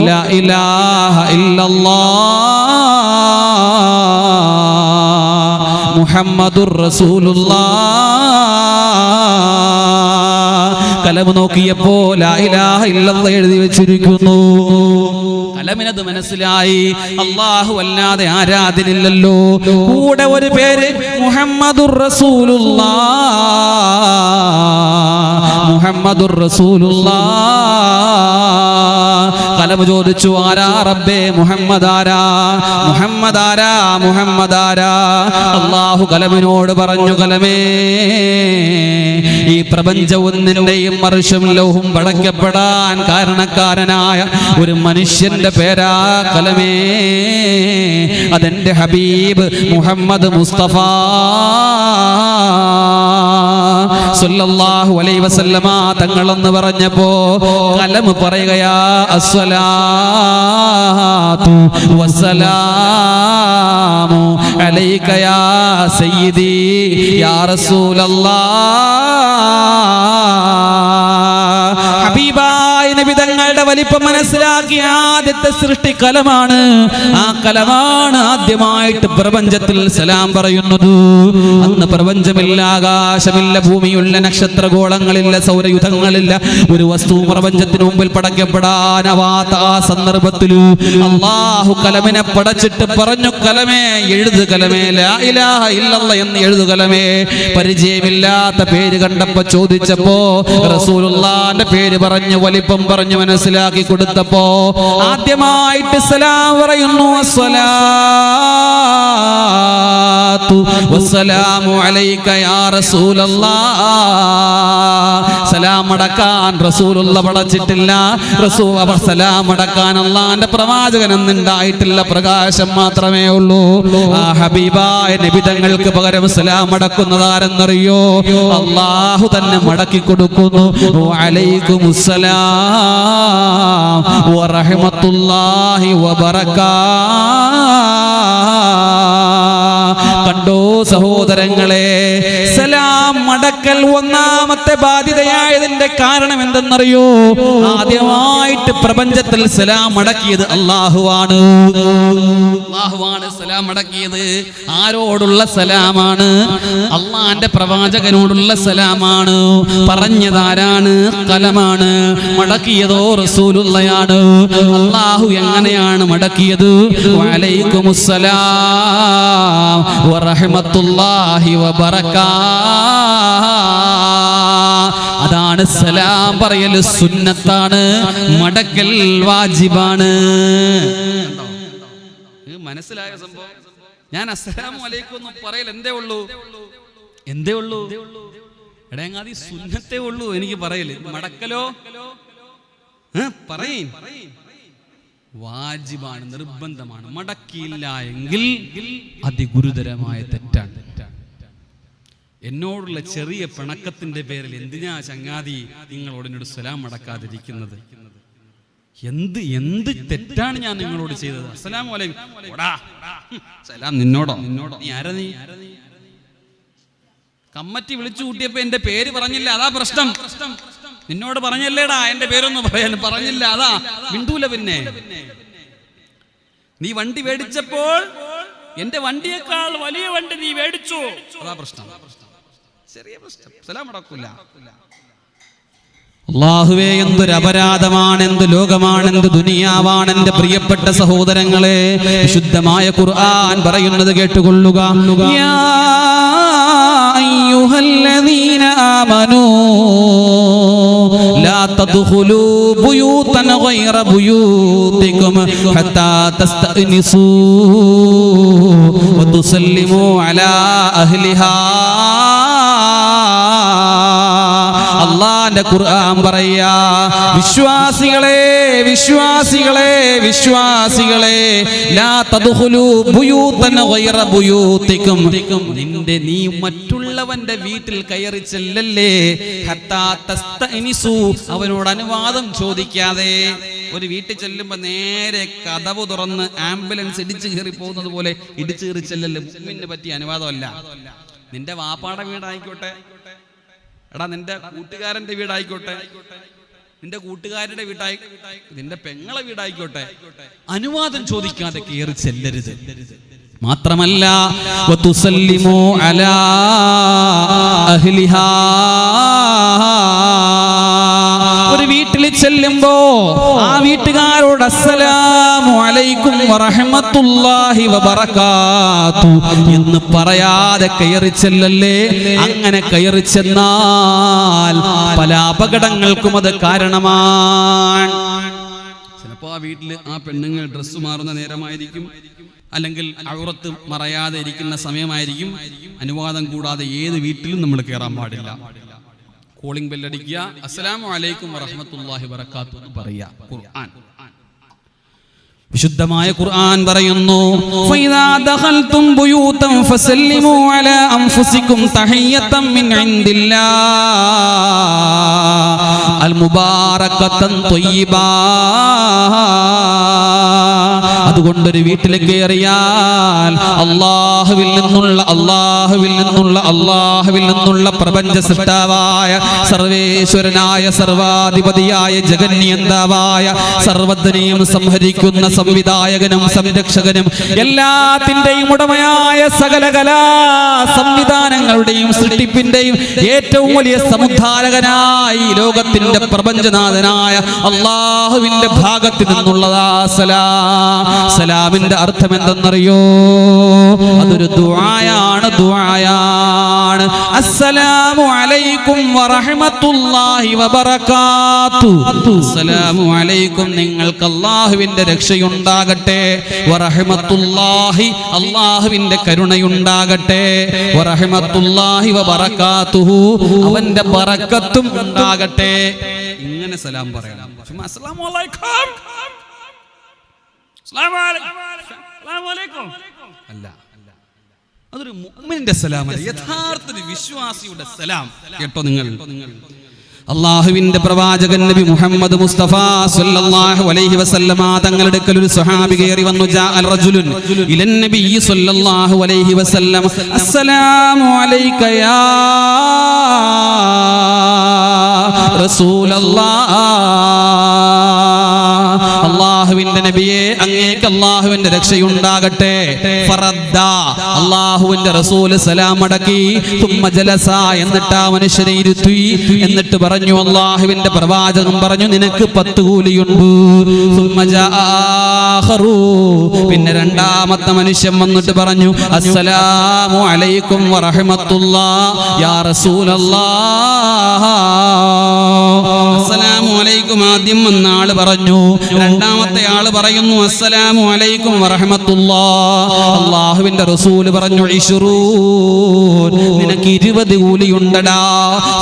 ലാ ഇലാഹ ഇല്ലല്ലാഹ് മുഹമ്മദുർ റസൂലുള്ളാഹ്. കലം നോക്കിയപ്പോ ലാ ഇലാഹ ഇല്ലല്ലാഹ് എഴുതി വെച്ചിരിക്കുന്നു. കലമിനത് മനസ്സിലായി, അല്ലാഹു അല്ലാതെ ആരാധനില്ലല്ലോ. കൂടെ ഒരു പേര് മുഹമ്മദുർ റസൂലുള്ളാഹ്, മുഹമ്മദുർ റസൂലുള്ളാഹ്. കലം ചോദിച്ചു, ആരാ റബ്ബേ? മുഹമ്മദ് ആരാ? മുഹമ്മദ് ആരാ? മുഹമ്മദ് ആരാ? അല്ലാഹു കലമിനോട് പറഞ്ഞു, കലമേ ഈ പ്രപഞ്ചവും നിന്റെയും അർശും ലൗഹും പടയ്ക്കപ്പെടാൻ കാരണക്കാരനായ ഒരു മനുഷ്യന്റെ പേരാ കലമേ. അതെന്റെ ഹബീബ് മുഹമ്മദ് മുസ്തഫ സല്ലല്ലാഹു അലൈഹി വസല്ലമ തങ്ങളെന്ന് പറഞ്ഞപ്പോ കലം പറയുകയാ, അസ്സലാത്തു വസ്സലാമു അലൈക യാ സയ്യിദി യാ റസൂലല്ലാഹ്. ഹബീബായ നബി തങ്ങളുടെ വലിപ്പം മനസ്സിലാക്കിയ ആദ്യത്തെ സൃഷ്ടി കലമാണ്. ആ കലമാണ് ആദ്യമായിട്ട് പ്രപഞ്ചത്തിൽ സലാം പറയുന്നത്. അന്ന് പ്രപഞ്ചമില്ല, ആകാശമില്ല, ഭൂമിയില്ല, നക്ഷത്രഗോളങ്ങളില്ല, സൗരയുധങ്ങളില്ല. ഒരു വസ്തു പ്രപഞ്ചത്തിന് മുമ്പിൽ പടയ്ക്കപ്പെടാനാവാത്ത ആ സന്ദർഭത്തിൽ അല്ലാഹു കലമിനെ പടച്ചിട്ട് പറഞ്ഞു, കലമേ എഴുതു, കലമേ ലാ ഇലാഹ ഇല്ലല്ലാഹ് എന്ന് എഴുതു കലമേ. പരിചയമില്ലാത്ത പേര് കണ്ടപ്പോ ചോദിച്ചപ്പോ റസൂലുള്ളാഹിന്റെ പേര് പറഞ്ഞു, വലിപ്പം പറഞ്ഞു മനസ്സിലാക്കി കൊടുത്തപ്പോ ആദ്യമായിട്ട് സലാം പറയുന്നു, അസ്സലാത്തു വസ്സലാമു അലൈക യാ റസൂലല്ലാഹ്. സലാം അടക്കാൻ റസൂലുള്ള പടച്ചിട്ടില്ല. റസൂൽ അവർ സലാം അടക്കാൻ അല്ലാഹുവിന്റെ പ്രവാചകൻ എന്നുണ്ടായിട്ടില്ല, പ്രകാശം മാത്രമേ ഉള്ളൂ. ആ ഹബീബായ നബി തങ്ങൾക്ക് പകരം സലാം അടക്കുന്നതാരെന്നറിയോ? അല്ലാഹു തന്നെ മടക്കി കൊടുക്കുന്നു. വഅലൈക്കുമുസ്സലാം വറഹ്മത്തുള്ളാഹി വബറകാതുഹു. കണ്ടോ സഹോദരങ്ങളെ, സലാം മടക്കൽ ഒന്നാമത്തെ ബാധ്യതയായതിന്റെ കാരണം എന്തെന്നറിയോ? ആദ്യമായിട്ട് പ്രപഞ്ചത്തിൽ സലാം മടക്കിയത് അല്ലാഹുവാണ്. അല്ലാഹുവാണ് സലാം മടക്കിയത്. ആരോടുള്ള സലാമാണ്? അള്ളാന്റെ പ്രവാചകനോടുള്ള സലാമാണ്. പറഞ്ഞതാരാണ്? കലമാണ്. മടക്കിയതോ റസൂലുള്ളയാണ്. അല്ലാഹു എങ്ങനെയാണ് മടക്കിയത്? വഅലൈക്കുമുസ്സലാം വറഹ്മത്തുള്ളാഹി വബറകാതുഹു. അതാണ് സലാം പറയൽ സുന്നത്താണ്, മടക്കൽ വാജിബാണ്. മനസ്സിലായ സംഭവം? ഞാൻ അസ്സലാമു അലൈക്കും എന്ന് പറയൽ എന്തേ ഉള്ളൂ? എടങ്ങാതി സുന്നത്തേ ഉള്ളൂ എനിക്ക് പറയല്. മടക്കലോ പറയും വാജിബാണ്, നിർബന്ധമാണ്. മടക്കിയില്ല എങ്കിൽ അതിഗുരുതരമായ തെറ്റാണ്. എന്നോടുള്ള ചെറിയ പിണക്കത്തിന്റെ പേരിൽ എന്തിനാ ചങ്ങാതി നിങ്ങളോട് എന്നോട് സലാം മടക്കാതിരിക്കുന്നത്? എന്ത് തെറ്റാണ് ഞാൻ നിങ്ങളോട് ചെയ്തത്? അസ്സലാമു അലൈക്കും. സലാം നിന്നോടോ? നീ ആരാ? നീ കമ്മറ്റി വിളിച്ചു കൂട്ടിയപ്പോ എന്റെ പേര് പറഞ്ഞില്ല, അതാ പ്രശ്നം. നിന്നോട് പറഞ്ഞല്ലേടാ എന്റെ പേരൊന്നും പറയാൻ പറഞ്ഞില്ല, അതാ മിണ്ടൂല. പിന്നെ നീ വണ്ടി മേടിച്ചപ്പോൾ എന്റെ വണ്ടിയേക്കാൾ വലിയ വണ്ടി നീ മേടിച്ചു, അതാ പ്രശ്നം. ചെറിയ പ്രശ്നം, സലാം മടക്കൂല. അല്ലാഹുവേ, എന്തൊരു അപരാധമാണ്, എന്ത് ലോകമാണ്, എന്ത് ദുനിയാവാണ് എന്റെ പ്രിയപ്പെട്ട സഹോദരങ്ങളെ. വിശുദ്ധമായ ഖുർആൻ പറയുന്നത് കേട്ടുകൊള്ളുക. യാ അയ്യുഹല്ലദീന ആമനൂ ലാ തദ്ഖുലൂ ബുയൂതൻ ഗൈറ ബുയൂതികും ഹത്താ തസ്തഅനിസൂ വതുസല്ലിമൂ അലാ അഹ്ലിഹാ. അല്ലാഹുവിന്റെ ഖുർആൻ പറയാ, വിശ്വാസികളെ വിശ്വാസികളെ വിശ്വാസികളെ, ലാ തദ്ഖുലൂ ബുയൂതൻ ഗൈറ ബുയൂതികും, നീ മറ്റുള്ളവന്റെ വീട്ടിൽ കയറി ചെല്ലല്ലേ. ഹത്താ തസ്തഅനിസു, അവനോട് അനുവാദം ചോദിക്കാതെ. ഒരു വീട്ടിൽ ചെല്ലുമ്പോ നേരെ കതവ് തുറന്ന് ആംബുലൻസ് ഇടിച്ചു കയറി പോകുന്നത് പോലെ ഇടിച്ചു കയറി ചെല്ലല്ലേ. മുഅ്മിനിന് പറ്റിയ അനുവാദമല്ല. നിന്റെ വാപ്പാടെ വീടായിക്കോട്ടെ, എടാ നിന്റെ കൂട്ടുകാരന്റെ വീടായിക്കോട്ടെ, നിന്റെ കൂട്ടുകാരുടെ വീടായി, നിന്റെ പെങ്ങളെ വീടായിക്കോട്ടെ, അനുവാദം ചോദിക്കാതെ കയറി ചെല്ലരുത്. മാത്രമല്ല വതുസല്ലിമു അലാ അഹ്ലിഹാ, ഒരു വീട്ടിൽ ചെല്ലുമ്പോ ആ വീട്ടുകാരോട് അസ്സലാമു അലൈക്കും വറഹ്മത്തുള്ളാഹി വബറകാതുഹു എന്ന് പറയാതെ കയറി ചെല്ലല്ലേ. അങ്ങനെ കയറി ചെന്നാൽ പല അപകടങ്ങൾക്കും അത് കാരണമാണ്. ചിലപ്പോ ആ വീട്ടിൽ ആ പെണ്ണുങ്ങൾ ഡ്രസ്സ് മാറുന്ന നേരമായിരിക്കും, അല്ലെങ്കിൽ ഔറത്ത് മറയാതെ ഇരിക്കുന്ന സമയമായിരിക്കും. അനുവാദം കൂടാതെ ഏത് വീട്ടിലും നമ്മൾ കയറാൻ പാടില്ല. കോളിംഗ് ബെല്ലടിക്കുക, അസ്സലാമു അലൈക്കും വറഹ്മത്തുള്ളാഹി വബറകാതുഹു എന്ന് പറയാ. ഖുർആൻ, വിശുദ്ധമായ ഖുർആൻ പറയുന്നു, ഫൈദാ ദഖൽതും ബുയൂതൻ ഫസല്ലിമു അലാ അൻഫുസികും തഹിയ്യതൻ മിൻ ഇൻദില്ലാഹ് അൽ മുബാറകതൻ ത്വയ്യിബാ. അതുകൊണ്ടൊരു വീട്ടിലേക്ക് കയറിയാൽ അല്ലാഹുവിൽ നിന്നുള്ള പ്രപഞ്ച സൃഷ്ടാവായ സർവേശ്വരനായ സർവാധിപതിയായ ജഗന്യന്താവായ സർവ്വത്തിനെയും സംഹരിക്കുന്ന സംവിധായകനും സംരക്ഷകനും എല്ലാത്തിന്റെയും ഉടമയായ സകല കലാ സംവിധാനങ്ങളുടെയും സൃഷ്ടിപ്പിന്റെയും ഏറ്റവും വലിയ സമുദ്ധാരകനായി ലോകത്തിന്റെ പ്രപഞ്ചനാഥനായ അല്ലാഹുവിന്റെ ഭാഗത്ത് നിന്നുള്ളതാ സലാം. സലാമിന്റെ അർത്ഥം എന്തെന്നറിയോ? അതൊരു ദുആയാണ്. അസ്സലാമു അലൈക്കും വറഹ്മത്തുള്ളാഹി വബറകാതുഹു. അസ്സലാമു അലൈക്കും, നിങ്ങൾക്ക് അല്ലാഹുവിന്റെ രക്ഷയുണ്ടാകട്ടെ. വറഹ്മത്തുള്ളാഹി, അല്ലാഹുവിന്റെ കരുണയുണ്ടാകട്ടെ. വറഹ്മത്തുള്ളാഹി വബറകാതുഹു, അവന്റെ ബറക്കത്തും ഉണ്ടാകട്ടെ. ഇങ്ങനെ സലാം പറയണം. അസ്സലാമു അലൈക്കും, അസ്സലാമു അലൈക്കും അല്ല, അതൊരു മുഅ്മിനിന്റെ സലാമല്ല, യഥാർത്ഥ വിശ്വാസിയുടെ സലാം. കേട്ടോ നിങ്ങൾ, അല്ലാഹുവിന്റെ പ്രവാചകൻ നബി മുഹമ്മദ് മുസ്തഫ സല്ലല്ലാഹു അലൈഹി വസല്ലമ തങ്ങളുടെ അടുക്കൽ ഒരു സ്വഹാബി കയറി വന്നു. ജാഅൽ റജുലുൻ ഇലൻ നബി സല്ലല്ലാഹു അലൈഹി വസല്ലം അസ്സലാമു അലൈക യാ റസൂലല്ലാഹ്. അല്ലാഹുവിന്റെ നബിയെ, അങ്ങേക്ക് അല്ലാഹുവിന്റെ രക്ഷയുണ്ടാകട്ടെ. ഫറദ്ദ, അല്ലാഹുവിന്റെ റസൂൽ സലാം അടക്കി. തുമ്മ ജലസ, എന്നിട്ട് ആ മനുഷ്യനെ ഇരുത്തി. എന്നിട്ട് പറഞ്ഞു, അല്ലാഹുവിന്റെ പ്രവാചകൻ പറഞ്ഞു, നിനക്ക് 10 കൂലിയുണ്ട്. തുമ്മ ജാഅ ആഖറു, പിന്നെ രണ്ടാമത്തെ മനുഷ്യൻ വന്നിട്ട് പറഞ്ഞു, അസ്സലാമു അലൈക്കും വറഹ്മത്തുള്ളാഹി യാ റസൂലല്ലാഹ്. അസ്സലാമു അലൈക്കും ആദ്യം വന്ന ആള് പറഞ്ഞു. രണ്ടാമത്തെ ആള് പറയുന്നു, അസ്സലാമു അലൈക്കും വറഹ്മത്തുള്ളാഹി. അല്ലാഹുവിന്റെ റസൂൽ പറഞ്ഞു, 20, നിനക്ക് 20 കൂലിയുണ്ടടാ.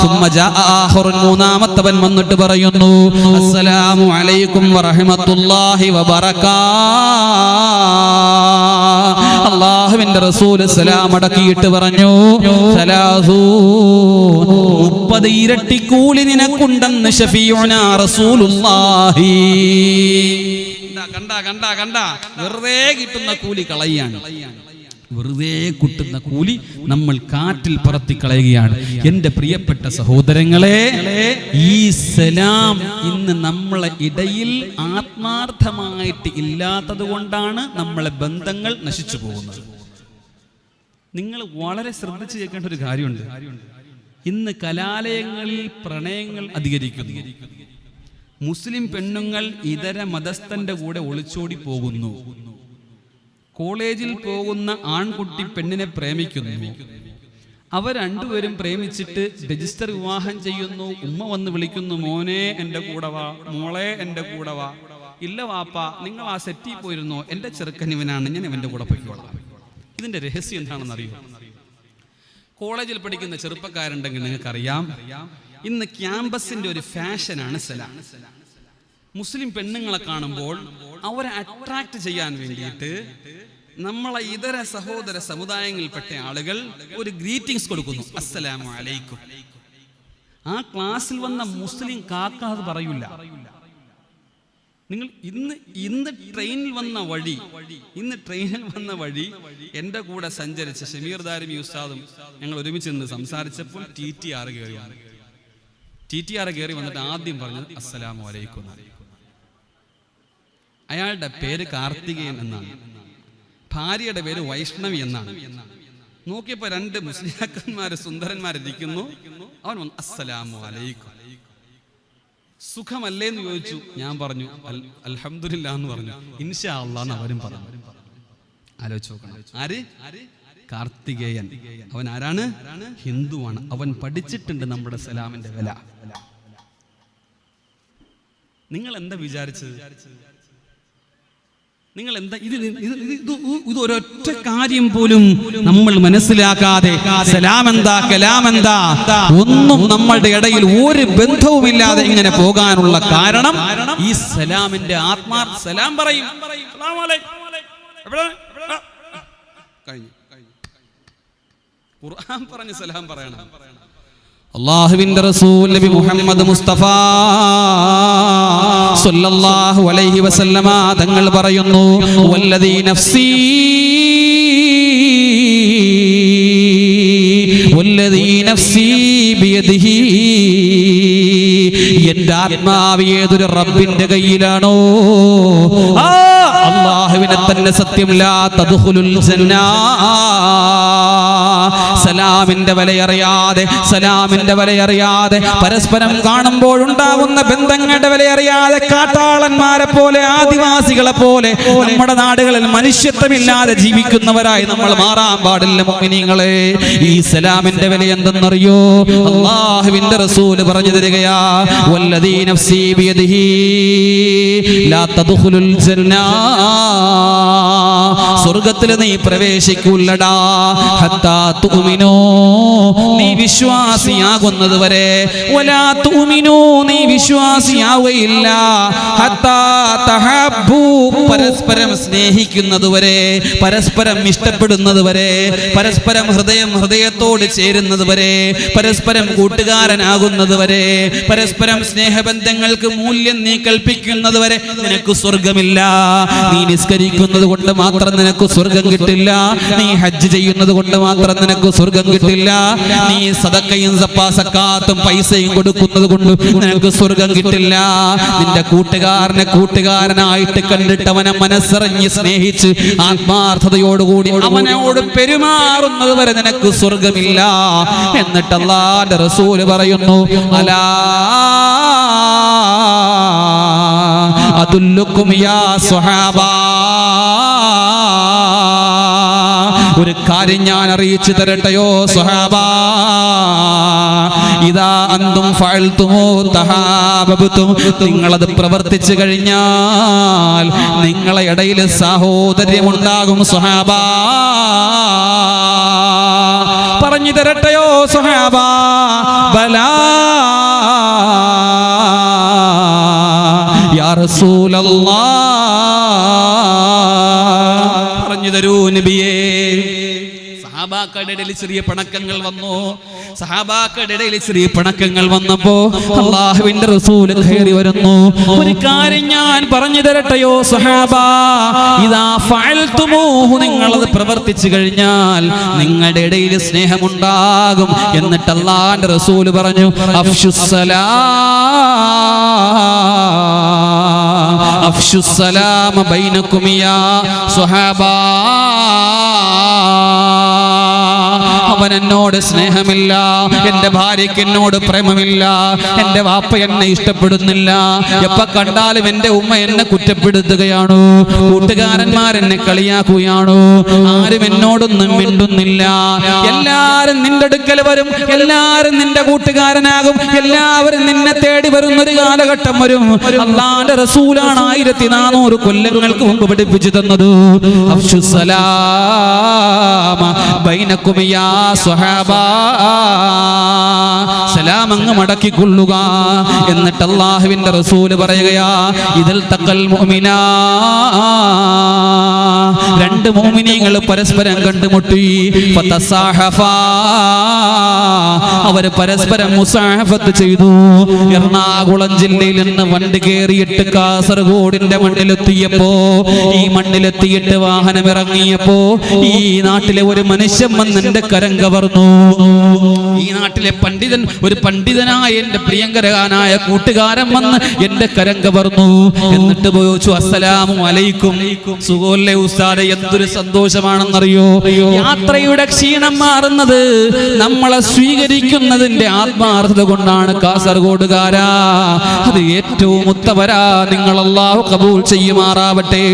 സുമ്മ ജാഅ ആഖിറുൻ, മൂന്നാമത്തവൻ വന്നിട്ട് പറയുന്നു, അസ്സലാമു അലൈക്കും വറഹ്മത്തുള്ളാഹി വബറകാതുഹു. അല്ലാഹുവിന്റെ റസൂൽ സലാം അടക്കിയിട്ട് പറഞ്ഞു, 30 ഇരട്ടി കൂലി നിനക്കുണ്ടെന്ന് ശഫീഉനാ റസൂലുള്ളാഹി. കണ്ട വെറുതെ കിട്ടുന്ന കൂലി കളയാണ്. വെറുതെ കിട്ടുന്ന കൂലി നമ്മൾ കാറ്റിൽ പറത്തി കളയുകയാണ്. എൻ്റെ പ്രിയപ്പെട്ട സഹോദരങ്ങളെ, ഈ സലാം ഇന്ന് നമ്മളെ ഇടയിൽ ആത്മാർത്ഥമായിട്ട് ഇല്ലാത്തത് കൊണ്ടാണ് നമ്മളെ ബന്ധങ്ങൾ നശിച്ചു പോകുന്നത്. നിങ്ങൾ വളരെ ശ്രദ്ധിച്ചു കേൾക്കേണ്ട ഒരു കാര്യമുണ്ട്. ഇന്ന് കലാലയങ്ങളിൽ പ്രണയങ്ങൾ അധികരിക്കുന്നു. മുസ്ലിം പെണ്ണുങ്ങൾ ഇതര മതസ്ഥന്റെ കൂടെ ഒളിച്ചോടി പോകുന്നു. കോളേജിൽ പോകുന്ന ആൺകുട്ടി പെണ്ണിനെ പ്രേമിക്കുന്നു. അവർ രണ്ടുപേരും പ്രേമിച്ചിട്ട് രജിസ്റ്റർ വിവാഹം ചെയ്യുന്നു. ഉമ്മ വന്ന് വിളിക്കുന്നു, മോനെ എൻ്റെ കൂടെ വാ, മോളെ എൻ്റെ കൂടെ വാ. ഇല്ല വാപ്പ, നിങ്ങൾ ആ സെറ്റിൽ പോയിരുന്നോ, എൻ്റെ ചെറുക്കൻ ഇവനാണ്, ഞാൻ ഇവൻ്റെ കൂടെ പൊയ്ക്കോളാം. ഇതിൻ്റെ രഹസ്യം എന്താണെന്ന് അറിയോ? കോളേജിൽ പഠിക്കുന്ന ചെറുപ്പക്കാരുണ്ടെങ്കിൽ നിങ്ങൾക്കറിയാം, ഇന്ന് ക്യാമ്പസിന്റെ ഒരു ഫാഷനാണ് സലാം. മുസ്ലിം പെണ്ണുങ്ങളെ കാണുമ്പോൾ അവരെ അട്രാക്ട് ചെയ്യാൻ വേണ്ടിയിട്ട് നമ്മളെ ഇതര സഹോദര സമുദായങ്ങളിൽപ്പെട്ട ആളുകൾ ഒരു ഗ്രീറ്റിംഗ്സ് കൊടുക്കുന്നു, അസ്സലാമു അലൈക്കും. ആ ക്ലാസ്സിൽ വന്ന മുസ്ലിം കാക്ക അത് പറയൂല. നിങ്ങൾ ഇന്ന് ട്രെയിനിൽ വന്ന വഴി എൻ്റെ കൂടെ സഞ്ചരിച്ച ഷമീർ ദാരിമി ഉസ്താദും ഞങ്ങൾ ഒരുമിച്ച് നിന്ന് സംസാരിച്ചപ്പോൾ TTR കയറി വന്നിട്ട് ആദ്യം പറഞ്ഞത് അസ്സലാമു അലൈക്കും. അയാളുടെ പേര് കാർത്തികേയൻ എന്നാണ്, ഭാര്യയുടെ പേര് വൈഷ്ണവി എന്നാണ്. നോക്കിയപ്പോ 2 മുസ്ലിയാക്കന്മാര് സുന്ദരന്മാരിരിക്കുന്നു. അവൻ വന്നു, അസ്സലാമു അലൈക്കും, സുഖമല്ലേന്ന് ചോദിച്ചു. ഞാൻ പറഞ്ഞു അൽഹംദുലില്ലാ എന്ന് പറഞ്ഞു. ഇൻഷാ അല്ലാഹ് അവരും പറഞ്ഞു. ആലോചിച്ച് നോക്കണം, ആര്? കാർത്തികേയൻ. അവൻ ആരാണ്? ഹിന്ദുവാണ്. അവൻ പഠിച്ചിട്ടുണ്ട് നമ്മുടെ സലാമിന്റെ വില. നിങ്ങൾ എന്താ വിചാരിച്ചത്? നിങ്ങൾ എന്താ ഇത് ഒരൊറ്റ കാര്യം പോലും നമ്മൾ മനസ്സിലാക്കാതെ സലാം എന്താ കലാം എന്താ ഒന്നും നമ്മളുടെ ഇടയിൽ ഒരു ബന്ധവുമില്ലാതെ ഇങ്ങനെ പോകാനുള്ള കാരണം ഈ സലാമിന്റെ ആത്മാർത്ഥ സലാം പറയും. കഴിഞ്ഞു. ഖുർആൻ പറഞ്ഞ സലാം പറയണം. അല്ലാഹുവിന്റെ റസൂൽ നബി മുഹമ്മദ് മുസ്തഫ സല്ലല്ലാഹു അലൈഹി വസല്ലമ തങ്ങൾ പറയുന്നു, വല്ലദീ നഫ്സീ ബിയദിഹി, എന്റെ ആത്മാവ് ഏതൊരു റബ്ബിന്റെ കയ്യിലാണോ ആ അല്ലാഹുവിനെ തന്നെ സത്യം, ലാ തദ്ഖുലുൽ ജന്ന, സലാമിന്റെ വിലയറിയാതെ പരസ്പരം കാണുമ്പോഴുണ്ടാവുന്ന ബന്ധങ്ങളുടെ വിലയറിയാതെ കാട്ടാളന്മാരെ പോലെ ആദിവാസികളെ പോലെ നമ്മുടെ നാടുകളിൽ മനുഷ്യത്വമില്ലാതെ ജീവിക്കുന്നവരായി നമ്മൾ മാറാൻ പാടില്ല മുഅ്മിനീങ്ങളെ. ഈ സലാമിന്റെ വില എന്തെന്നറിയോ? അല്ലാഹുവിന്റെ റസൂൽ പറഞ്ഞു തരികയാ, വല്ലദീ നഫ്സീ ബിയദിഹി ലാ തദ്ഖുലുൽ ജന്ന, സ്വർഗ്ഗത്തിൽ നീ പ്രവേശിക്കൂലടാ ഹത്താ തുഅ്മിനൂ, നീ വിശ്വാസിയാകുന്നത് വരെ, വലാ തുഅ്മിനൂ, നീ വിശ്വാസിയാവുകയില്ല ഹത്താ തഹബ്ബൂ, പരസ്പരം സ്നേഹിക്കുന്നത് വരെ, പരസ്പരം ഇഷ്ടപ്പെടുന്നത് വരെ, പരസ്പരം ഹൃദയത്തോട് ചേരുന്നത് വരെ, പരസ്പരം കൂട്ടുകാരനാകുന്നത് വരെ, പരസ്പരം സ്നേഹബന്ധങ്ങൾക്ക് മൂല്യം നീ കൽപ്പിക്കുന്നത് വരെ നിനക്ക് സ്വർഗമില്ല. നീ നിസ്കരിക്കുന്നത് കൊണ്ട് മാത്രം നിനക്ക് സ്വർഗം കിട്ടില്ല, നീ ഹജ്ജ് ചെയ്യുന്നത് കൊണ്ട് മാത്രം നിനക്ക് സ്വർഗം കിട്ടില്ല, നീ സദക്കയും സക്കാത്തും പൈസയും കൊടുക്കുന്നത് കൊണ്ട് നിനക്ക് സ്വർഗം കിട്ടില്ല. നിന്റെ കൂട്ടുകാരനായിട്ട് കണ്ടിട്ട് അവനെ മനസ്സറിഞ്ഞ് സ്നേഹിച്ച് ആത്മാർത്ഥതയോടുകൂടി അവനോട് പെരുമാറുന്നത് വരെ നിനക്ക് സ്വർഗമില്ല. എന്നിട്ട് അല്ലാഹുവിന്റെ റസൂൽ പറയുന്നു, അലാ അദുല്ലുക്കും യാ സ്വഹാബാ, ഒരു കാര്യം ഞാൻ അറിയിച്ചു തരട്ടെയോ സ്വഹാബാ, ഇദാ അന്തും ഫഅൽതുമു തഹാബബതും, നിങ്ങളത് പ്രവർത്തിച്ചു കഴിഞ്ഞാൽ നിങ്ങളെ ഇടയിൽ സഹോദര്യമുണ്ടാകും സ്വഹാബാ. പറഞ്ഞു തരട്ടെയോ സ്വഹാബാ? ബലാ യാ റസൂലല്ലാഹ്, പറഞ്ഞു തരൂ നബിയേ. സഹാബാക്കളുടെ ഇടയിൽ ചെറിയ പിണക്കങ്ങൾ വന്നപ്പോ അല്ലാഹുവിന്റെ റസൂൽ കയറി വരുന്നു, ഒരു കാര്യം ഞാൻ പറഞ്ഞു തരട്ടെയോ സ്വഹാബാ, ഇദാ ഫഅൽതുമൂഹു, നിങ്ങളത് പ്രവർത്തിച്ചു കഴിഞ്ഞാൽ നിങ്ങളുടെ ഇടയിൽ സ്നേഹമുണ്ടാകും. എന്നിട്ട് അല്ലാഹുവിന്റെ റസൂൽ പറഞ്ഞു, അഫ്ശുസ്സലാമ ബൈനകും യാ സ്വഹാബാ, അവൻ എന്നോട് സ്നേഹമില്ല, എന്റെ ഭാര്യയ്ക്ക് എന്നോട് പ്രേമമില്ല, എന്റെ വാപ്പ എന്നെ ഇഷ്ടപ്പെടുന്നില്ല, എപ്പ കണ്ടാലും എന്റെ ഉമ്മ എന്നെ കുറ്റപ്പെടുത്തുകയാണോ, കൂട്ടുകാരന്മാരെന്നെ കളിയാക്കുകയാണോ, ആരും എന്നോടൊന്നും മിണ്ടുന്നില്ല, എല്ലാരും നിന്റെ അടുക്കൽ വരും, എല്ലാരും നിന്റെ കൂട്ടുകാരനാകും, എല്ലാവരും നിന്നെ തേടി വരുന്നൊരു കാലഘട്ടം വരും. അല്ലാഹുവിന്റെ റസൂലാണ് 1400 കൊല്ലങ്ങൾക്ക് മുമ്പ് പഠിപ്പിച്ചു തന്നത്. അഫ്ശുസ്സലാമ ബൈനകും യാ സ്വഹാബാ, സലാം അങ്ങ് മടക്കിക്കൊള്ളുക. എന്നിട്ട് അല്ലാഹുവിന്റെ റസൂൽ പറയുകയാ, ഇതിൽ തഖൽ മുഅ്മിനാ, രണ്ട് മുഅ്മിനീങ്ങൾ പരസ്പരം കണ്ടുമുട്ടി, ഫതസാഹഫാ, അവർ പരസ്പരം മുസാഹഫത്ത് ചെയ്തു. എറണാകുളം ജില്ലയിൽ നിന്ന് വണ്ടി കയറിയിട്ട് കാസർഗോഡിന്റെ മണ്ണിലെത്തിയപ്പോ, ഈ മണ്ണിലെത്തിയിട്ട് വാഹനം ഇറങ്ങിയപ്പോ ഈ നാട്ടിലെ ഒരു മനുഷ്യൻ വന്ന് എന്റെ കരം കവർന്നു. ഈ നാട്ടിലെ ഒരു പണ്ഡിതനായ എന്റെ പ്രിയങ്കരനായ കൂട്ടുകാരൻ വന്ന് എന്റെ കരം കവർന്നു. എന്നിട്ട് ചോദിച്ചു, അസ്സലാമു അലൈക്കും, സുഖോല്ലേ ഉസ്താദേ? എന്തൊരു സന്തോഷമാണെന്നറിയോ, യാത്രയുടെ ക്ഷീണം മാറുന്നത് നമ്മളെ സ്വീകരിക്കുന്നതിന്റെ ആത്മാർത്ഥത കൊണ്ടാണ് കാസർഗോഡുകാരാ. അത് ഏറ്റവും ഉത്തമരാ, നിങ്ങൾ അല്ലാഹു കബൂൽ ചെയ്യുമാറാവട്ടെ.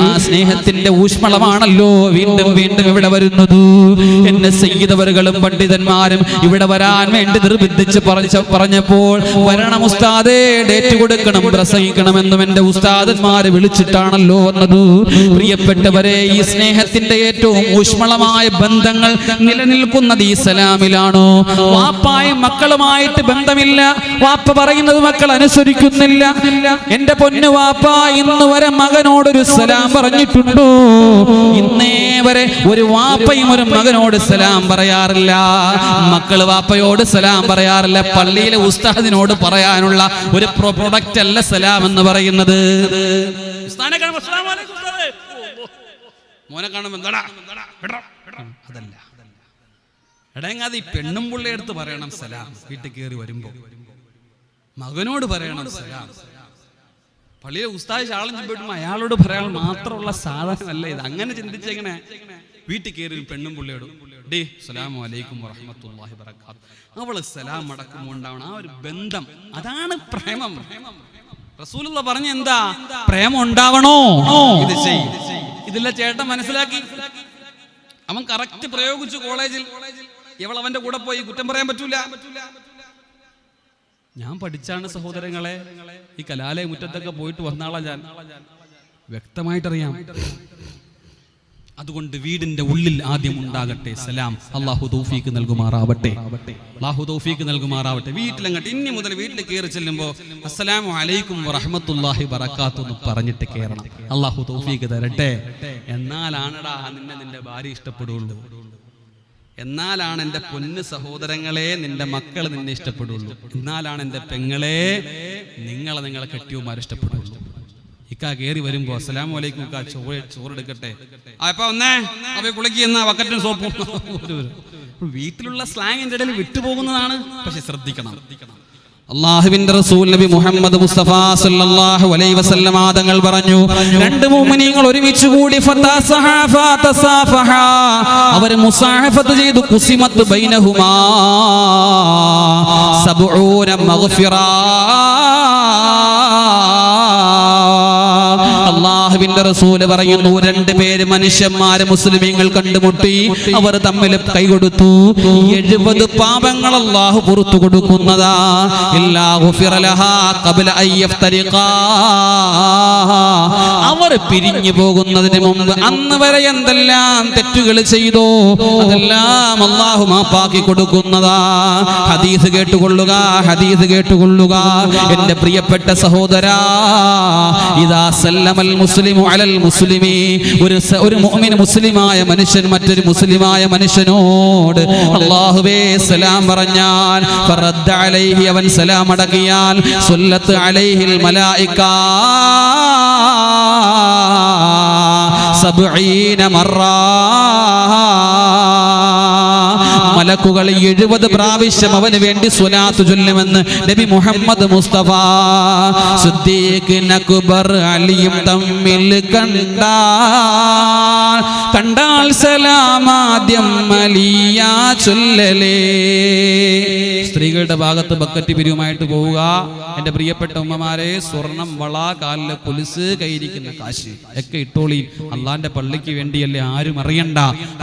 ആ സ്നേഹത്തിന്റെ ഊഷ്മളമാണല്ലോ വീണ്ടും വീണ്ടും ഇവിടെ വരുന്നത്. എന്നെ സയ്യിദവറുകളും പണ്ഡിതന്മാരും ഇവിടെ വരാൻ വേണ്ടി നിർബന്ധിച്ച് പറഞ്ഞപ്പോൾ, വരണം ഉസ്താദേ, ഡേറ്റ് കൊടുക്കണം, പ്രസംഗിക്കണമെന്നും എന്റെ ഉസ്താദന്മാരെ വിളിച്ചിട്ടാണല്ലോ വന്നത്. പ്രിയപ്പെട്ടവരെ, ഈ സ്നേഹത്തിന്റെ ഏറ്റവും ഊഷ്മളമായ ബന്ധങ്ങൾ നിലനിൽക്കുന്നത് ഈ സലാമിലാണോ? വാപ്പായും മക്കളുമായിട്ട് ബന്ധമില്ല, വാപ്പ പറയുന്നത് മക്കൾ അനുസരിക്കുന്നില്ല. എന്റെ പൊന്നു വാപ്പ ഇന്ന് വരെ മകനോടൊരു സലാം പറഞ്ഞിട്ടുണ്ടോ? ഇന്നേ വരെ ഒരു വാപ്പയും ഒരു മകനോട് സലാം സലാം പറയാറില്ല, മക്കള് വാപ്പയോട് സലാം പറയാറില്ല. പള്ളിയിലെ ഉസ്താദിനോട് പറയാനുള്ള ഒരു പ്രൊഡക്റ്റ് അല്ല സലാം എന്ന് പറയുന്നത്. മോനെ കാണുമ്പോ അതല്ല. എടങ്ങാതെ ഈ പെണ്ണും പുള്ളിയെടുത്ത് പറയണം സലാം. വീട്ടിൽ കയറി വരുമ്പോ മകനോട് പറയണം സലാം. പള്ളിയിലെ ഉസ്താദ് ശാളം ചെമ്പോട്ടും അയാളോട് പറയാൻ മാത്രമുള്ള സാധനമല്ല ഇത്. അങ്ങനെ ചിന്തിച്ചെങ്ങനെ വീട്ടിൽ കയറി പെണ്ണും പുള്ളിയോടും ഡേ അസ്സലാമു അലൈക്കും വറഹ്മത്തുള്ളാഹി വബറകാത്ത് അവള് സലാം അടക്കുമ്പോൾ ഉണ്ടാവണം ആ ഒരു ബന്ധം. അതാണ് പ്രേമം. റസൂലുള്ള പറഞ്ഞ എന്താ? പ്രേമം ഉണ്ടാവണോ ഇത് ചെയ്യ്. ഇതില്ല ചേട്ടൻ മനസ്സിലാക്കി, അവൻ കറക്റ്റ് പ്രയോഗിച്ചു. കോളേജിൽ ഇവൾ അവന്റെ കൂടെ പോയി, കുറ്റം പറയാൻ പറ്റൂല. ഞാൻ പഠിച്ചാണ് സഹോദരങ്ങളെ, ഈ കലാലയ മുറ്റത്തൊക്കെ പോയിട്ട് വന്നാളാ ഞാൻ, വ്യക്തമായിട്ടറിയാം. അതുകൊണ്ട് വീടിന്റെ ഉള്ളിൽ ആദ്യം ഉണ്ടാകട്ടെ സലാം. അല്ലാഹു തൗഫീഖ് നൽകുമാറാവട്ടെ, അല്ലാഹു തൗഫീഖ് നൽകുമാറാവട്ടെ. വീട്ടിലങ്ങട്ട് ഇനി മുതൽ വീട്ടിൽ കയറി ചെല്ലുമ്പോൾ അസ്സലാമു അലൈക്കും വറഹ്മത്തുള്ളാഹി വബറകാതുഹു എന്ന് പറഞ്ഞിട്ട് കയറണം. അല്ലാഹു തൗഫീഖ് തരട്ടെ. എന്നാലാണടാ നിന്റെ ഭാര്യ ഇഷ്ടപ്പെടുള്ളൂ, എന്നാലാണ് എൻ്റെ പൊന്ന് സഹോദരങ്ങളെ നിന്റെ മക്കൾ നിന്നെ ഇഷ്ടപ്പെടുള്ളൂ, എന്നാലാണ് എൻ്റെ പെങ്ങളെ നിങ്ങളെ കെട്ടിയവന്മാർ ഇഷ്ടപ്പെടുള്ളൂ. ഇക്കാ കയറി വരുമ്പോ അസ്സലാമു അലൈക്കും ഇക്കാ ചോറെടുക്കട്ടെ, അപ്പൊ ഒന്നേ അവ കുളിക്കുന്ന വക്കറ്റും സോപ്പും. വീട്ടിലുള്ള സ്ലാങ്ങിന്റെ ഇടയിൽ വിട്ടുപോകുന്നതാണ്. പക്ഷെ ശ്രദ്ധിക്കണം. അല്ലാഹുവിന്റെ റസൂൽ നബി മുഹമ്മദ് മുസ്തഫ സല്ലല്ലാഹു അലൈഹി വസല്ലം തങ്ങൾ പറഞ്ഞു, രണ്ട് മുഅ്മിനീങ്ങൾ ഒരുമിച്ച് കൂടി അവർ മുസാഹഫത്ത് ചെയ്തു. ഖുസിമത്ത് ബൈനഹുമാ 70 മഗ്ഫിറ. അല്ലാഹുവിന്റെ റസൂല് പറയുന്നു, രണ്ടുപേര് മനുഷ്യന്മാര് മുസ്ലിമീങ്ങൾ കണ്ടുമുട്ടി, അവർ തമ്മിൽ കൈകൊടുത്തു. 70 പാപങ്ങൾ അല്ലാഹു പുറത്തു കൊടുക്കുന്നതാ. അവർ പിരിഞ്ഞു പോകുന്നതിന് മുമ്പ് അന്ന് വരെ എന്തെല്ലാം തെറ്റുകൾ ചെയ്തോ അതെല്ലാം അല്ലാഹു മാപ്പാക്കി കൊടുക്കുന്നതാ. ഹദീസ് കേട്ടുകൊള്ളുക, ഹദീസ് കേട്ടുകൊള്ളുക എന്റെ പ്രിയപ്പെട്ട സഹോദരാ. ഇദാ സല്ലമൽ മുസ്ലിമു അലൽ മുസ്ലിമി, ഒരു മുഅ്മിൻ മുസ്ലിമായ മനുഷ്യൻ മറ്റൊരു മുസ്ലിമായ മനുഷ്യനോട് അല്ലാഹുവേ സലാം പറഞ്ഞാൽ ഫറദ്ദ അലൈഹി, അവൻ സലാം അടക്കിയാൽ സുല്ലത്ത് അലൈഹിൽ മലായിക 70 മറ. മലക്കുകൾ 70 പ്രാവശ്യം അവന് വേണ്ടി സ്വലാത്ത് ചൊല്ലുമെന്ന് നബി മുഹമ്മദ് മുസ്തഫ. സിദ്ദീഖ് അക്ബർ അലിയും തമ്മിൽ കണ്ടാൽ സലാമാദ്യം അലിയ ചൊല്ലലേ. സ്ത്രീകളുടെ ഭാഗത്ത് ബക്കറ്റ് പിരിവുമായിട്ട് പോവുക. എന്റെ പ്രിയപ്പെട്ട ഉമ്മമാരെ, സ്വർണം, വള, കാലിലെ കൊലുസ്, കയ്യിരിക്കുന്ന കാശ് ഒക്കെ ഇട്ടോളി. അള്ളാന്റെ പള്ളിക്ക് വേണ്ടിയല്ലേ, ആരും അറിയണ്ട,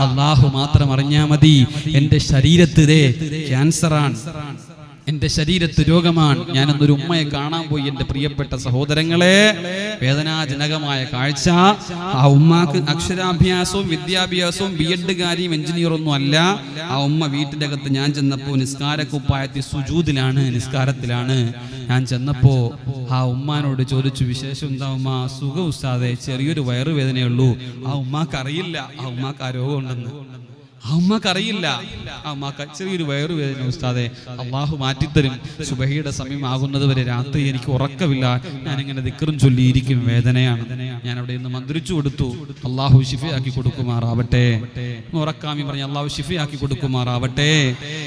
അള്ളാഹു മാത്രം അറിഞ്ഞാ മതി. എന്റെ ശരീരത്ത് ക്യാൻസറാണ്, എന്റെ ശരീരത്ത് രോഗമാണ്. ഞാനൊന്നൊരു ഉമ്മയെ കാണാൻ പോയി. എന്റെ പ്രിയപ്പെട്ട സഹോദരങ്ങളെ, വേദനാജനകമായ കാഴ്ച. ആ ഉമ്മാക്ക് അക്ഷരാഭ്യാസവും വിദ്യാഭ്യാസവും BEd കാരിയും എഞ്ചിനീയറൊന്നും അല്ല. ആ ഉമ്മ വീട്ടിൻ്റെ അകത്ത് ഞാൻ ചെന്നപ്പോൾ നിസ്കാരക്കുപ്പായത്തിൽ സുജൂദിലാണ്, നിസ്കാരത്തിലാണ്. ഞാൻ ചെന്നപ്പോൾ ആ ഉമ്മാനോട് ചോദിച്ചു, വിശേഷം എന്താ ഉമ്മ? സുഖം ഉസ്താദേ, ചെറിയൊരു വയറുവേദനയുള്ളൂ. ആ ഉമ്മാക്ക് അറിയില്ല ആ ഉമ്മാക്ക് ആ രോഗം ഉണ്ടെന്ന്. ആ ഉമ്മാക്കറിയില്ല, ആ ഉമ്മാക്ക് ചെറിയൊരു വയറുവേദന ഉസ്താദെ, അള്ളാഹു മാറ്റിത്തരും. സുബഹിയുടെ സമയം ആകുന്നത് വരെ രാത്രി എനിക്ക് ഉറക്കമില്ല, ഞാനിങ്ങനെ ദിക്റും ചൊല്ലിയിരിക്കും, വേദനയാണ്. ഞാൻ അവിടെ നിന്ന് മന്ത്രിച്ചു കൊടുത്തു, അള്ളാഹു ശിഫയാക്കി കൊടുക്കുമാറാവട്ടെ. ഉറക്കാമി പറഞ്ഞ അള്ളാഹു ശിഫയാക്കി കൊടുക്കുമാറാവട്ടെ,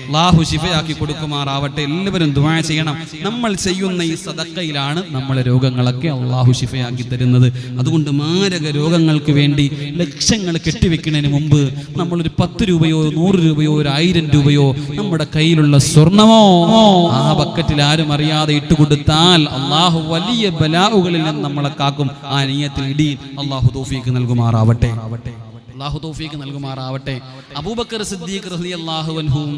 അള്ളാഹു ശിഫയാക്കി കൊടുക്കുമാറാവട്ടെ. എല്ലാവരും ദുആ ചെയ്യണം. നമ്മൾ ചെയ്യുന്ന ഈ സദഖയിലാണ് നമ്മളെ രോഗങ്ങളൊക്കെ അള്ളാഹു ശിഫയാക്കി തരുന്നത്. അതുകൊണ്ട് മാരക രോഗങ്ങൾക്ക് വേണ്ടി ലക്ഷങ്ങൾ കെട്ടിവെക്കുന്നതിന് മുമ്പ് നമ്മളൊരു 10 രൂപയോ 100 രൂപയോ 1000 രൂപയോ നമ്മുടെ കയ്യിലുള്ള സ്വർണമോ ആ ബക്കറ്റിൽ ആരും അറിയാതെ ഇട്ടുകൊടുത്താൽ അള്ളാഹു വലിയ ബലാഉകളിൽ നിന്ന് നമ്മളെ കാക്കും. ആ നിയ്യത്തിൽ ഇടി. അള്ളാഹു തൗഫീഖ് നൽകുമാറാവട്ടെ, അള്ളാഹു തൗഫീഖ് നൽകുമാറാവട്ടെ. അബൂബക്കർ സിദ്ദീഖ് റളിയല്ലാഹു അൻഹും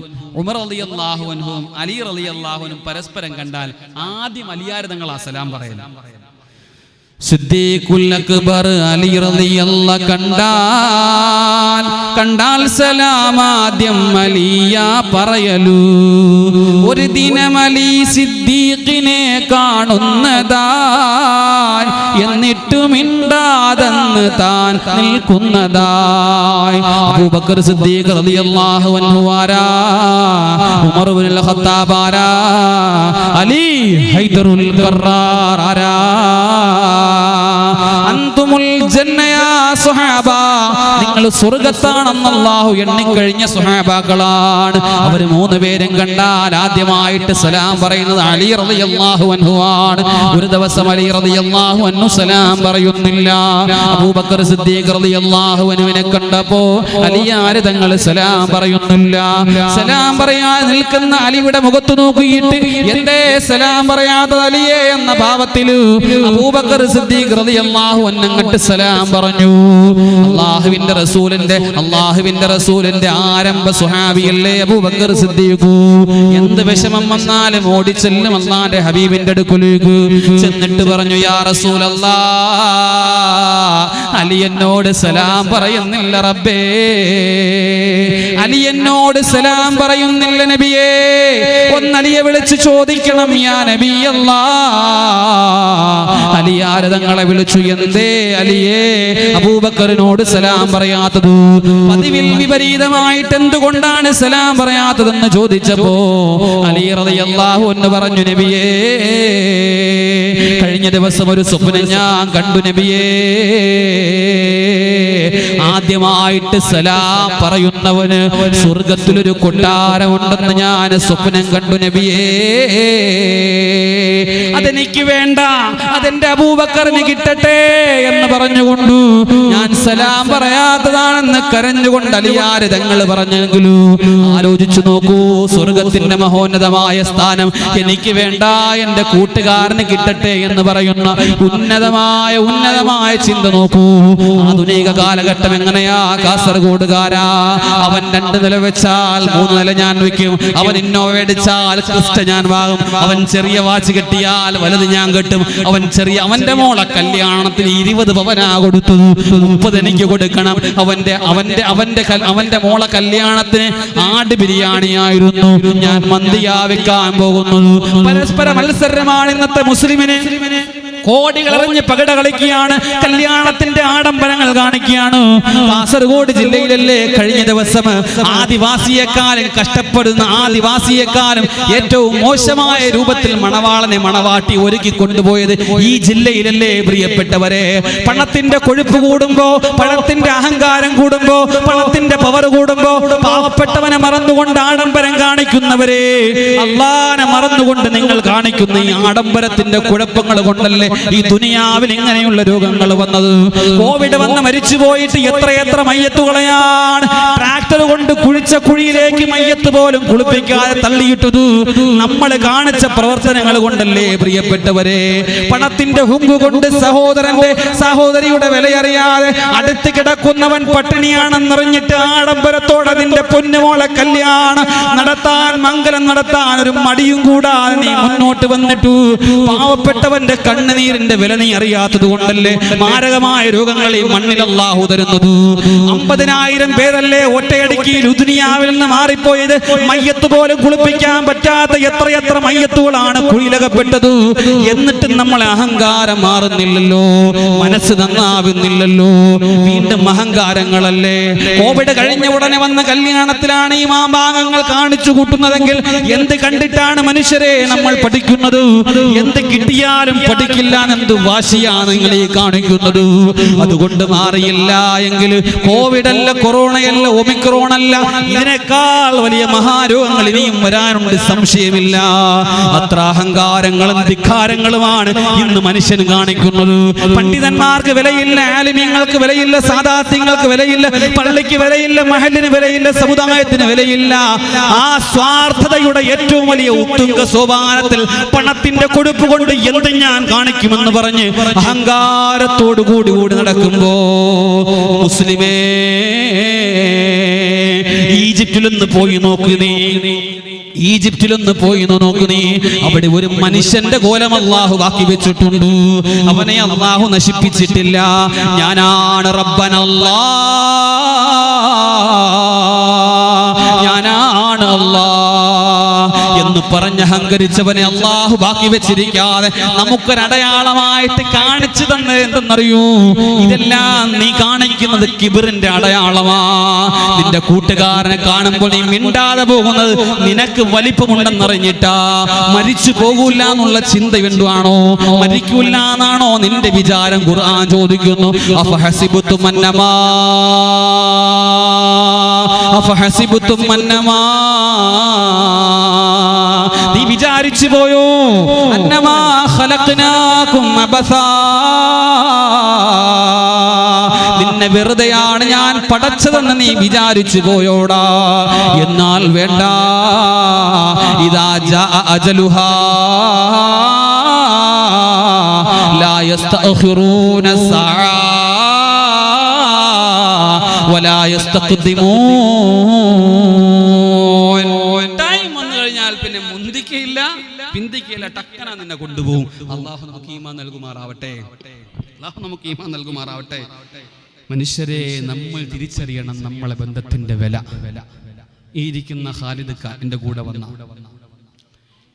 ഉമർ റളിയല്ലാഹു അൻഹും അലി റളിയല്ലാഹു അൻഹും പരസ്പരം കണ്ടാൽ ആദ്യം അലിയാർ തങ്ങൾ ആ സലാം പറയുന്നു. സിദ്ദീഖുൽ അക്ബർ അലി റളിയല്ലാഹു കണ്ടാൽ സലാമാദ്യം അലിയ പറയലൂ. ഒരു ദിനം അലി സിദ്ദീഖിനെ കാണുന്നതായി എന്നിട്ടു മിണ്ടാതെന്ന് താൻ നിൽക്കുന്നതായി. അബൂബക്കർ സിദ്ദീഖ് റളിയല്ലാഹു അൻഹു ആരാ? ഉമർ ഇബ്നുൽ ഖത്താബ് ആരാ? അലി ഹൈദറുൽ ഖറാർ ആരാ? അൻതുമുൽ ജന്ന യാ സ്വഹാബ, നിങ്ങൾ സ്വർഗ്ഗത്താണെന്ന് അല്ലാഹു എണ്ണിക്കഴിഞ്ഞ സ്വഹാബാക്കളാണ്. അവർ മൂന്ന് പേരും കണ്ടാൽ ആദ്യമായിട്ട് സലാം പറയുന്നത് അലി റളിയല്ലാഹു അൻഹു ആണ്. ഒരു ദിവസം അലി റളിയല്ലാഹു അൻഹു സലാം പറയുന്നില്ല. അബൂബക്കർ സിദ്ദീഖ് റളിയല്ലാഹു അൻഹുവിനെ കണ്ടപ്പോ അലിയാര് തങ്ങൾ സലാം പറയുന്നില്ല. സലാം പറയാൻ നിൽക്കുന്ന അലിയുടെ മുഖത്ത് നോക്കിയിട്ട് എന്തേ സലാം പറയാതെ അലിയെ എന്ന ഭാവത്തിൽ അബൂബക്കർ സിദ്ദീഖ് റളിയല്ലാഹു അൻഹു അങ്ങട്ട് സലാം പറഞ്ഞു. അല്ലാഹുവിന്റെ റസൂലിന്റെ ആരംഭ സ്വഹാബിയല്ലേ അബൂബക്കർ സിദ്ദീഖ്. എന്ത് വിഷമം വന്നാലും ഓടിച്ചെല്ലും അല്ലാഹുവിന്റെ ഹബീബിന്റെ അടുക്കലേക്ക് ചെന്നിട്ട് പറഞ്ഞു, യാ റസൂലല്ലാഹ്, അലി എന്നോട് സലാം പറയുന്നില്ല റബ്ബേ, അലി എന്നോട് സലാം പറയുന്നില്ല നബിയേ, ഒന്ന് അലിയെ വിളിച്ച് ചോദിക്കണം യാ നബിയല്ലാഹ്. അലിയാര് തങ്ങളെ വിളിച്ചു, എന്തേ അലിയേ അബൂബക്കറിനോട് സലാം പറയാത്തത്? പതിവിൽ വിപരീതമായിട്ട് എന്തുകൊണ്ടാണ് സലാം പറയാത്തതെന്ന് ചോദിച്ചപ്പോ അലി റളിയല്ലാഹു അൻഹു പറഞ്ഞു, നബിയേ, കഴിഞ്ഞ ദിവസം ഒരു സ്വപ്നം ഞാൻ കണ്ടു നബിയേ. ആദ്യമായിട്ട് സലാം പറയുന്നവന് സ്വർഗത്തിലൊരു കൊട്ടാരമുണ്ടെന്ന് ഞാൻ സ്വപ്നം കണ്ടു നബിയേ. അതെനിക്ക് വേണ്ട, അതെന്റെ അബൂബക്കറിന് കിട്ടട്ടെ എന്ന് പറഞ്ഞുകൊണ്ട് ഞാൻ സലാം പറയാത്തതാണെന്ന് കരഞ്ഞുകൊണ്ട് അലിയാര് തങ്ങൾ പറഞ്ഞെങ്കിലും ആലോചിച്ചു നോക്കൂ, സ്വർഗത്തിന്റെ മഹോന്നതമായ സ്ഥാനം എനിക്ക് വേണ്ട, എന്റെ കൂട്ടുകാരന് കിട്ടട്ടെ എന്ന് പറയുന്ന ഉന്നതമായ ചിന്ത നോക്കൂ. ആധുനിക കാലഘട്ടം എങ്ങനെയാ? കാസർഗോഡുകാരാ, അവൻ 2 നില വെച്ചാൽ 3 നില ഞാൻ വെക്കും, അവൻ ഇന്നോവ അടിച്ചാൽ ക്രിസ്റ്റ ഞാൻ വാങ്ങും, അവൻ ചെറിയ വാച്ച് കെട്ടിയാൽ വലുത് ഞാൻ കെട്ടും, അവന്റെ മോളെ കല്യാണത്തിന് 20 പവനാ കൊടുത്തത്, 30 എനിക്ക് കൊടുക്കണം, അവന്റെ മോളെ കല്യാണത്തിന് ആട് ബിരിയാണിയായിരുന്നു, ഞാൻ മന്തിയാ വെക്കാൻ പോകുന്നത്. പരസ്പര മത്സരമാണ് ഇന്നത്തെ മുസ്ലിമിന്. കോടികൾ എറിഞ്ഞ് പകട കളിക്കുകയാണ്, കല്യാണത്തിന്റെ ആഡംബരങ്ങൾ കാണിക്കുകയാണ്. കാസർഗോഡ് ജില്ലയിലല്ലേ കഴിഞ്ഞ ദിവസം ആദിവാസിയെക്കാളും കഷ്ടപ്പെടുന്ന, ആദിവാസിയെക്കാളും ഏറ്റവും മോശമായ രൂപത്തിൽ മണവാട്ടി ഒരുക്കി കൊണ്ടുപോയത് ഈ ജില്ലയിലല്ലേ പ്രിയപ്പെട്ടവരെ? പണത്തിന്റെ കൊഴുപ്പ് കൂടുമ്പോ, പണത്തിന്റെ അഹങ്കാരം കൂടുമ്പോ, പണത്തിന്റെ പവർ കൂടുമ്പോ പാവപ്പെട്ടവനെ മറന്നുകൊണ്ട് ആഡംബരം കാണിക്കുന്നവരെ, അല്ലാഹനെ മറന്നുകൊണ്ട് നിങ്ങൾ കാണിക്കുന്ന ഈ ആഡംബരത്തിന്റെ കുഴപ്പങ്ങൾ കൊണ്ടല്ലേ ഈ ദുനിയാവിൽ ഇങ്ങനെയുള്ള രോഗങ്ങൾ വന്നത്. കോവിഡ് വന്ന് മരിച്ചു പോയിട്ട് എത്രയെത്ര മയ്യത്തുകളെയാണ് ട്രാക്ടർ കൊണ്ട് കുഴിച്ച കുഴിയിലേക്ക് മയ്യത്ത് പോലും കുളിപ്പിക്കാതെ തള്ളിയിട്ടത് നമ്മൾ കാണിച്ച പ്രവർത്തനങ്ങൾ കൊണ്ടല്ലേ പ്രിയപ്പെട്ടവരെ? പണത്തിന്റെ ഹുങ്ക് കൊണ്ട് സഹോദരിയുടെ വിലയറിയാതെ അടുത്ത് കിടക്കുന്നവൻ പട്ടിണിയാണെന്നറിഞ്ഞിട്ട് ആഡംബരത്തോടെ നിന്റെ പൊന്നുമോളെ കല്യാണം നടത്താൻ, മംഗലം നടത്താൻ ഒരു മടിയും കൂടാതെ നീ മുന്നോട്ട് വന്നിട്ടു. പാവപ്പെട്ടവന്റെ കണ്ണുനീരിന്റെ വില നീ അറിയാത്തത് കൊണ്ടല്ലേ മാരകമായ രോഗങ്ങൾ ഈ മണ്ണിൽ അല്ലാഹു തരുന്നത്. 50,000 പേരല്ലേ ഒറ്റയടിക്ക് ദുനിയാവിൽ നിന്ന് മാറിപ്പോയത്. മയ്യത്ത് പോലും കുളിപ്പിക്കാൻ പറ്റാത്ത എത്രയെത്ര മയ്യത്തുകളാണ് കുഴിയിലകപ്പെട്ടത്. എന്നിട്ടും നമ്മളെ അഹങ്കാരം മാറുന്നില്ലല്ലോ, മനസ്സ് നന്നാവുന്നില്ലല്ലോ, വീണ്ടും അഹങ്കാരങ്ങളല്ലേ. കോവിഡ് കഴിഞ്ഞ ഉടനെ വന്ന കല്യാണത്തിലാണ് ഈ മാഭാഗങ്ങൾ കാണിച്ചു കൂട്ടുന്നതെങ്കിൽ എന്ത് കണ്ടിട്ടാണ് മനുഷ്യരെ നമ്മൾ പഠിക്കുന്നത്? എന്ത് കിട്ടിയാലും പഠിക്കില്ല, എന്ത് വാശിയാണ് നിങ്ങൾ ഈ കാണിക്കുന്നത്? അതുകൊണ്ട് മാറിയില്ല എങ്കിൽ കോവിഡ് അല്ല, കൊറോണയല്ല, ഒമിക്രോൺ അല്ല, ഇതിനേക്കാൾ വലിയ മഹാരോഗങ്ങൾ ഇനിയും വരാനുണ്ട്, സംശയമില്ല. അത്ര അഹങ്കാരങ്ങളും ധിക്കാരങ്ങളുമാണ് ഇന്ന് മനുഷ്യൻ കാണിക്കുന്നത്. പണ്ഡിതന്മാർക്ക് വിലയില്ല, ആലിമീങ്ങൾക്ക് വിലയില്ല, സാദാത്യങ്ങൾക്ക് വിലയില്ല, പള്ളിക്ക് വിലയില്ല, മഹല്ലിന് വിലയില്ല, സമുദായത്തിന് വിലയില്ല. ആ സ്വാർത്ഥതയുടെ ഏറ്റവും വലിയ ഉത്തുംഗ സോപാനത്തിൽ പണത്തിന്റെ കൊടുപ്പ് കൊണ്ട് എന്ത് ഞാൻ കാണിക്കുമെന്ന് പറഞ്ഞ് അഹങ്കാരത്തോടു കൂടി നടക്കുമ്പോ മുസ്ലിമേ, ഈജിപ്തിലൊന്ന് പോയി നോക്ക് നീ, ഈജിപ്തിലൊന്ന് പോയി നോക്കു നീ. അവിടെ ഒരു മനുഷ്യന്റെ കോലം അല്ലാഹു ബാക്കി വെച്ചിട്ടുണ്ട്. അവനെ അല്ലാഹു നശിപ്പിച്ചിട്ടില്ല. ഞാനാണ് റബ്ബനല്ലാഹ്, ഞാനാണ് അല്ലാഹ് എന്ന് എന്ന് പറഞ്ഞ് അഹങ്കരിച്ചവനെ അള്ളാഹു ബാക്കി വെച്ചിരിക്കാതെ നമുക്കൊരടയാളമായിട്ട് കാണിച്ചു തന്നെ എന്തെന്നറിയൂ, ഇതെല്ലാം നീ കാണിക്കുന്നത് കിബറിന്റെ അടയാളമാ. നിന്റെ കൂട്ടുകാരനെ കാണുമ്പോൾ നീ മിണ്ടാതെ പോകുന്നത് നിനക്ക് വലിപ്പമുണ്ടെന്നറിഞ്ഞിട്ടാ. മരിച്ചു പോകൂല എന്നുള്ള ചിന്ത എന്തുവാണോ, മരിക്കൂല എന്നാണോ നിന്റെ വിചാരം? ഖുർആൻ ചോദിക്കുന്നു, അഫഹസിബുതും അന്നമാ നീ വിചാരിച്ചു പോയോ അന്നമാ ഖലഖനാകും അബസാ, നിന്നെ വെറുതെയാണ് ഞാൻ പടച്ചതെന്ന് നീ വിചാരിച്ചു പോയോടാ? എന്നാൽ വേണ്ട, ഇദാ ജാഅ അജലുഹാ ലാ യസ്തഅഖിറൂന സഅ വലാ യസ്തഖ്ദിമൂൻ. ടൈം വന്നു കഴിഞ്ഞാൽ പിന്നെ മുന്തിക്കയില്ല പിന്തിക്കയില്ല, ടക്കന നിന്നെ കൊണ്ടുപോകും. അല്ലാഹു നമുക്ക് ഈമാൻ നൽകുമാറാവട്ടെ, അല്ലാഹു നമുക്ക് ഈമാൻ നൽകുമാറാവട്ടെ. മനുഷ്യരെ, നമ്മൾ തിരിച്ചറിയണം നമ്മളെ ബന്ധത്തിന്റെ വില. ഈ ഇരിക്കുന്ന ഖാലിദ് എൻ്റെ കൂടെ വന്ന,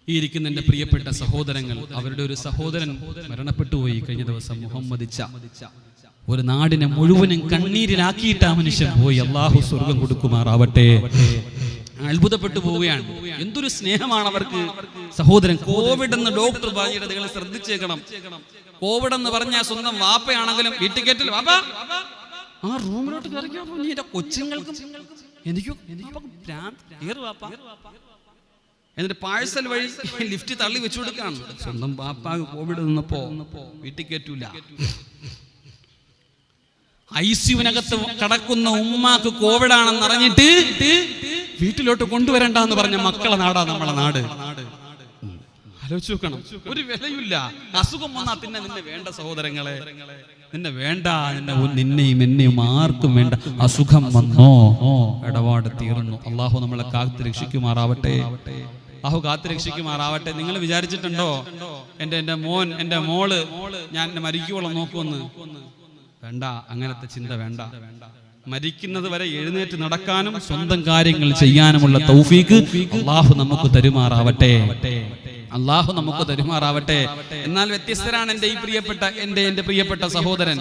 ഈ ഇരിക്കുന്ന എൻ്റെ പ്രിയപ്പെട്ട സഹോദരങ്ങൾ, അവരുടെ ഒരു സഹോദരൻ മരണപ്പെട്ടു പോയി കഴിഞ്ഞ ദിവസം. മുഹമ്മദിച്ച ഒരു നാടിനെ മുഴുവനും കണ്ണീരിലാക്കിയിട്ട് ആ മനുഷ്യൻ പോയി. അള്ളാഹു സ്വർഗം കൊടുക്കുമാറാവട്ടെ. അത്ഭുതപ്പെട്ടു പോവുകയാണ്. എന്തൊരു സ്നേഹമാണ് അവർക്ക്. സഹോദരൻ കോവിഡ് എന്ന് ഡോക്ടർ പറഞ്ഞിട്ട് നിങ്ങൾ ശ്രദ്ധിച്ചേക്കണം. കോവിഡ് എന്ന് പറഞ്ഞാൽ സ്വന്തം വാപ്പയാണെങ്കിലും വീട്ടിൽ കേട്ടില്ല, വാപ്പ ആ റൂമിലോട്ട് കയറിക്കാൻ പോയി എന്റെ കൊച്ചുങ്ങൾക്കും എനിക്കും വാപ്പ. എന്നിട്ട് പാഴ്സൽ വഴി ലിഫ്റ്റ് തള്ളി വെച്ചു കൊടുക്കാണ്. സ്വന്തം വാപ്പ കോവിഡ് നിന്നപ്പോ വീട്ടിൽ കേറ്റൂല. ഐസിയുവിനകത്ത് കടക്കുന്ന ഉമ്മാക്ക് കോവിഡ് ആണെന്ന് അറിഞ്ഞിട്ട് വീട്ടിലോട്ട് കൊണ്ടുവരണ്ടെന്ന് പറഞ്ഞ മക്കളെ നാടാ നമ്മളെ നാട്. ആലോചിച്ച് നോക്കണം. ഒരു വിലയില്ല. അസുഖം വന്നാ പിന്നെ നിന്നെ വേണ്ട സഹോദരങ്ങളെ, നിന്നെ വേണ്ട, നിന്നെയും എന്നെയും ആർക്കും വേണ്ട. അസുഖം വന്നോ ഇടപാട് തീർന്നു. അള്ളാഹു നമ്മളെ കാത്ത് രക്ഷിക്കുമാറാവട്ടെ, അള്ളാഹു കാത്ത് രക്ഷിക്കുമാറാവട്ടെ. നിങ്ങൾ വിചാരിച്ചിട്ടുണ്ടോ എൻ്റെ മോൻ എൻ്റെ മോള് ഞാൻ മരിക്കുവോളം നോക്കുമെന്ന്? വേണ്ട, അങ്ങനത്തെ ചിന്ത വേണ്ട. മരിക്കുന്നത് വരെ എഴുന്നേറ്റ് നടക്കാനും സ്വന്തം കാര്യങ്ങൾ ചെയ്യാനുമുള്ള തൗഫീക്ക് അള്ളാഹു നമുക്ക് തരുമാറാവട്ടെ, അള്ളാഹു നമുക്ക് തരുമാറാവട്ടെ. എന്നാൽ വ്യത്യസ്തരാണ് എൻ്റെ പ്രിയപ്പെട്ട സഹോദരൻ.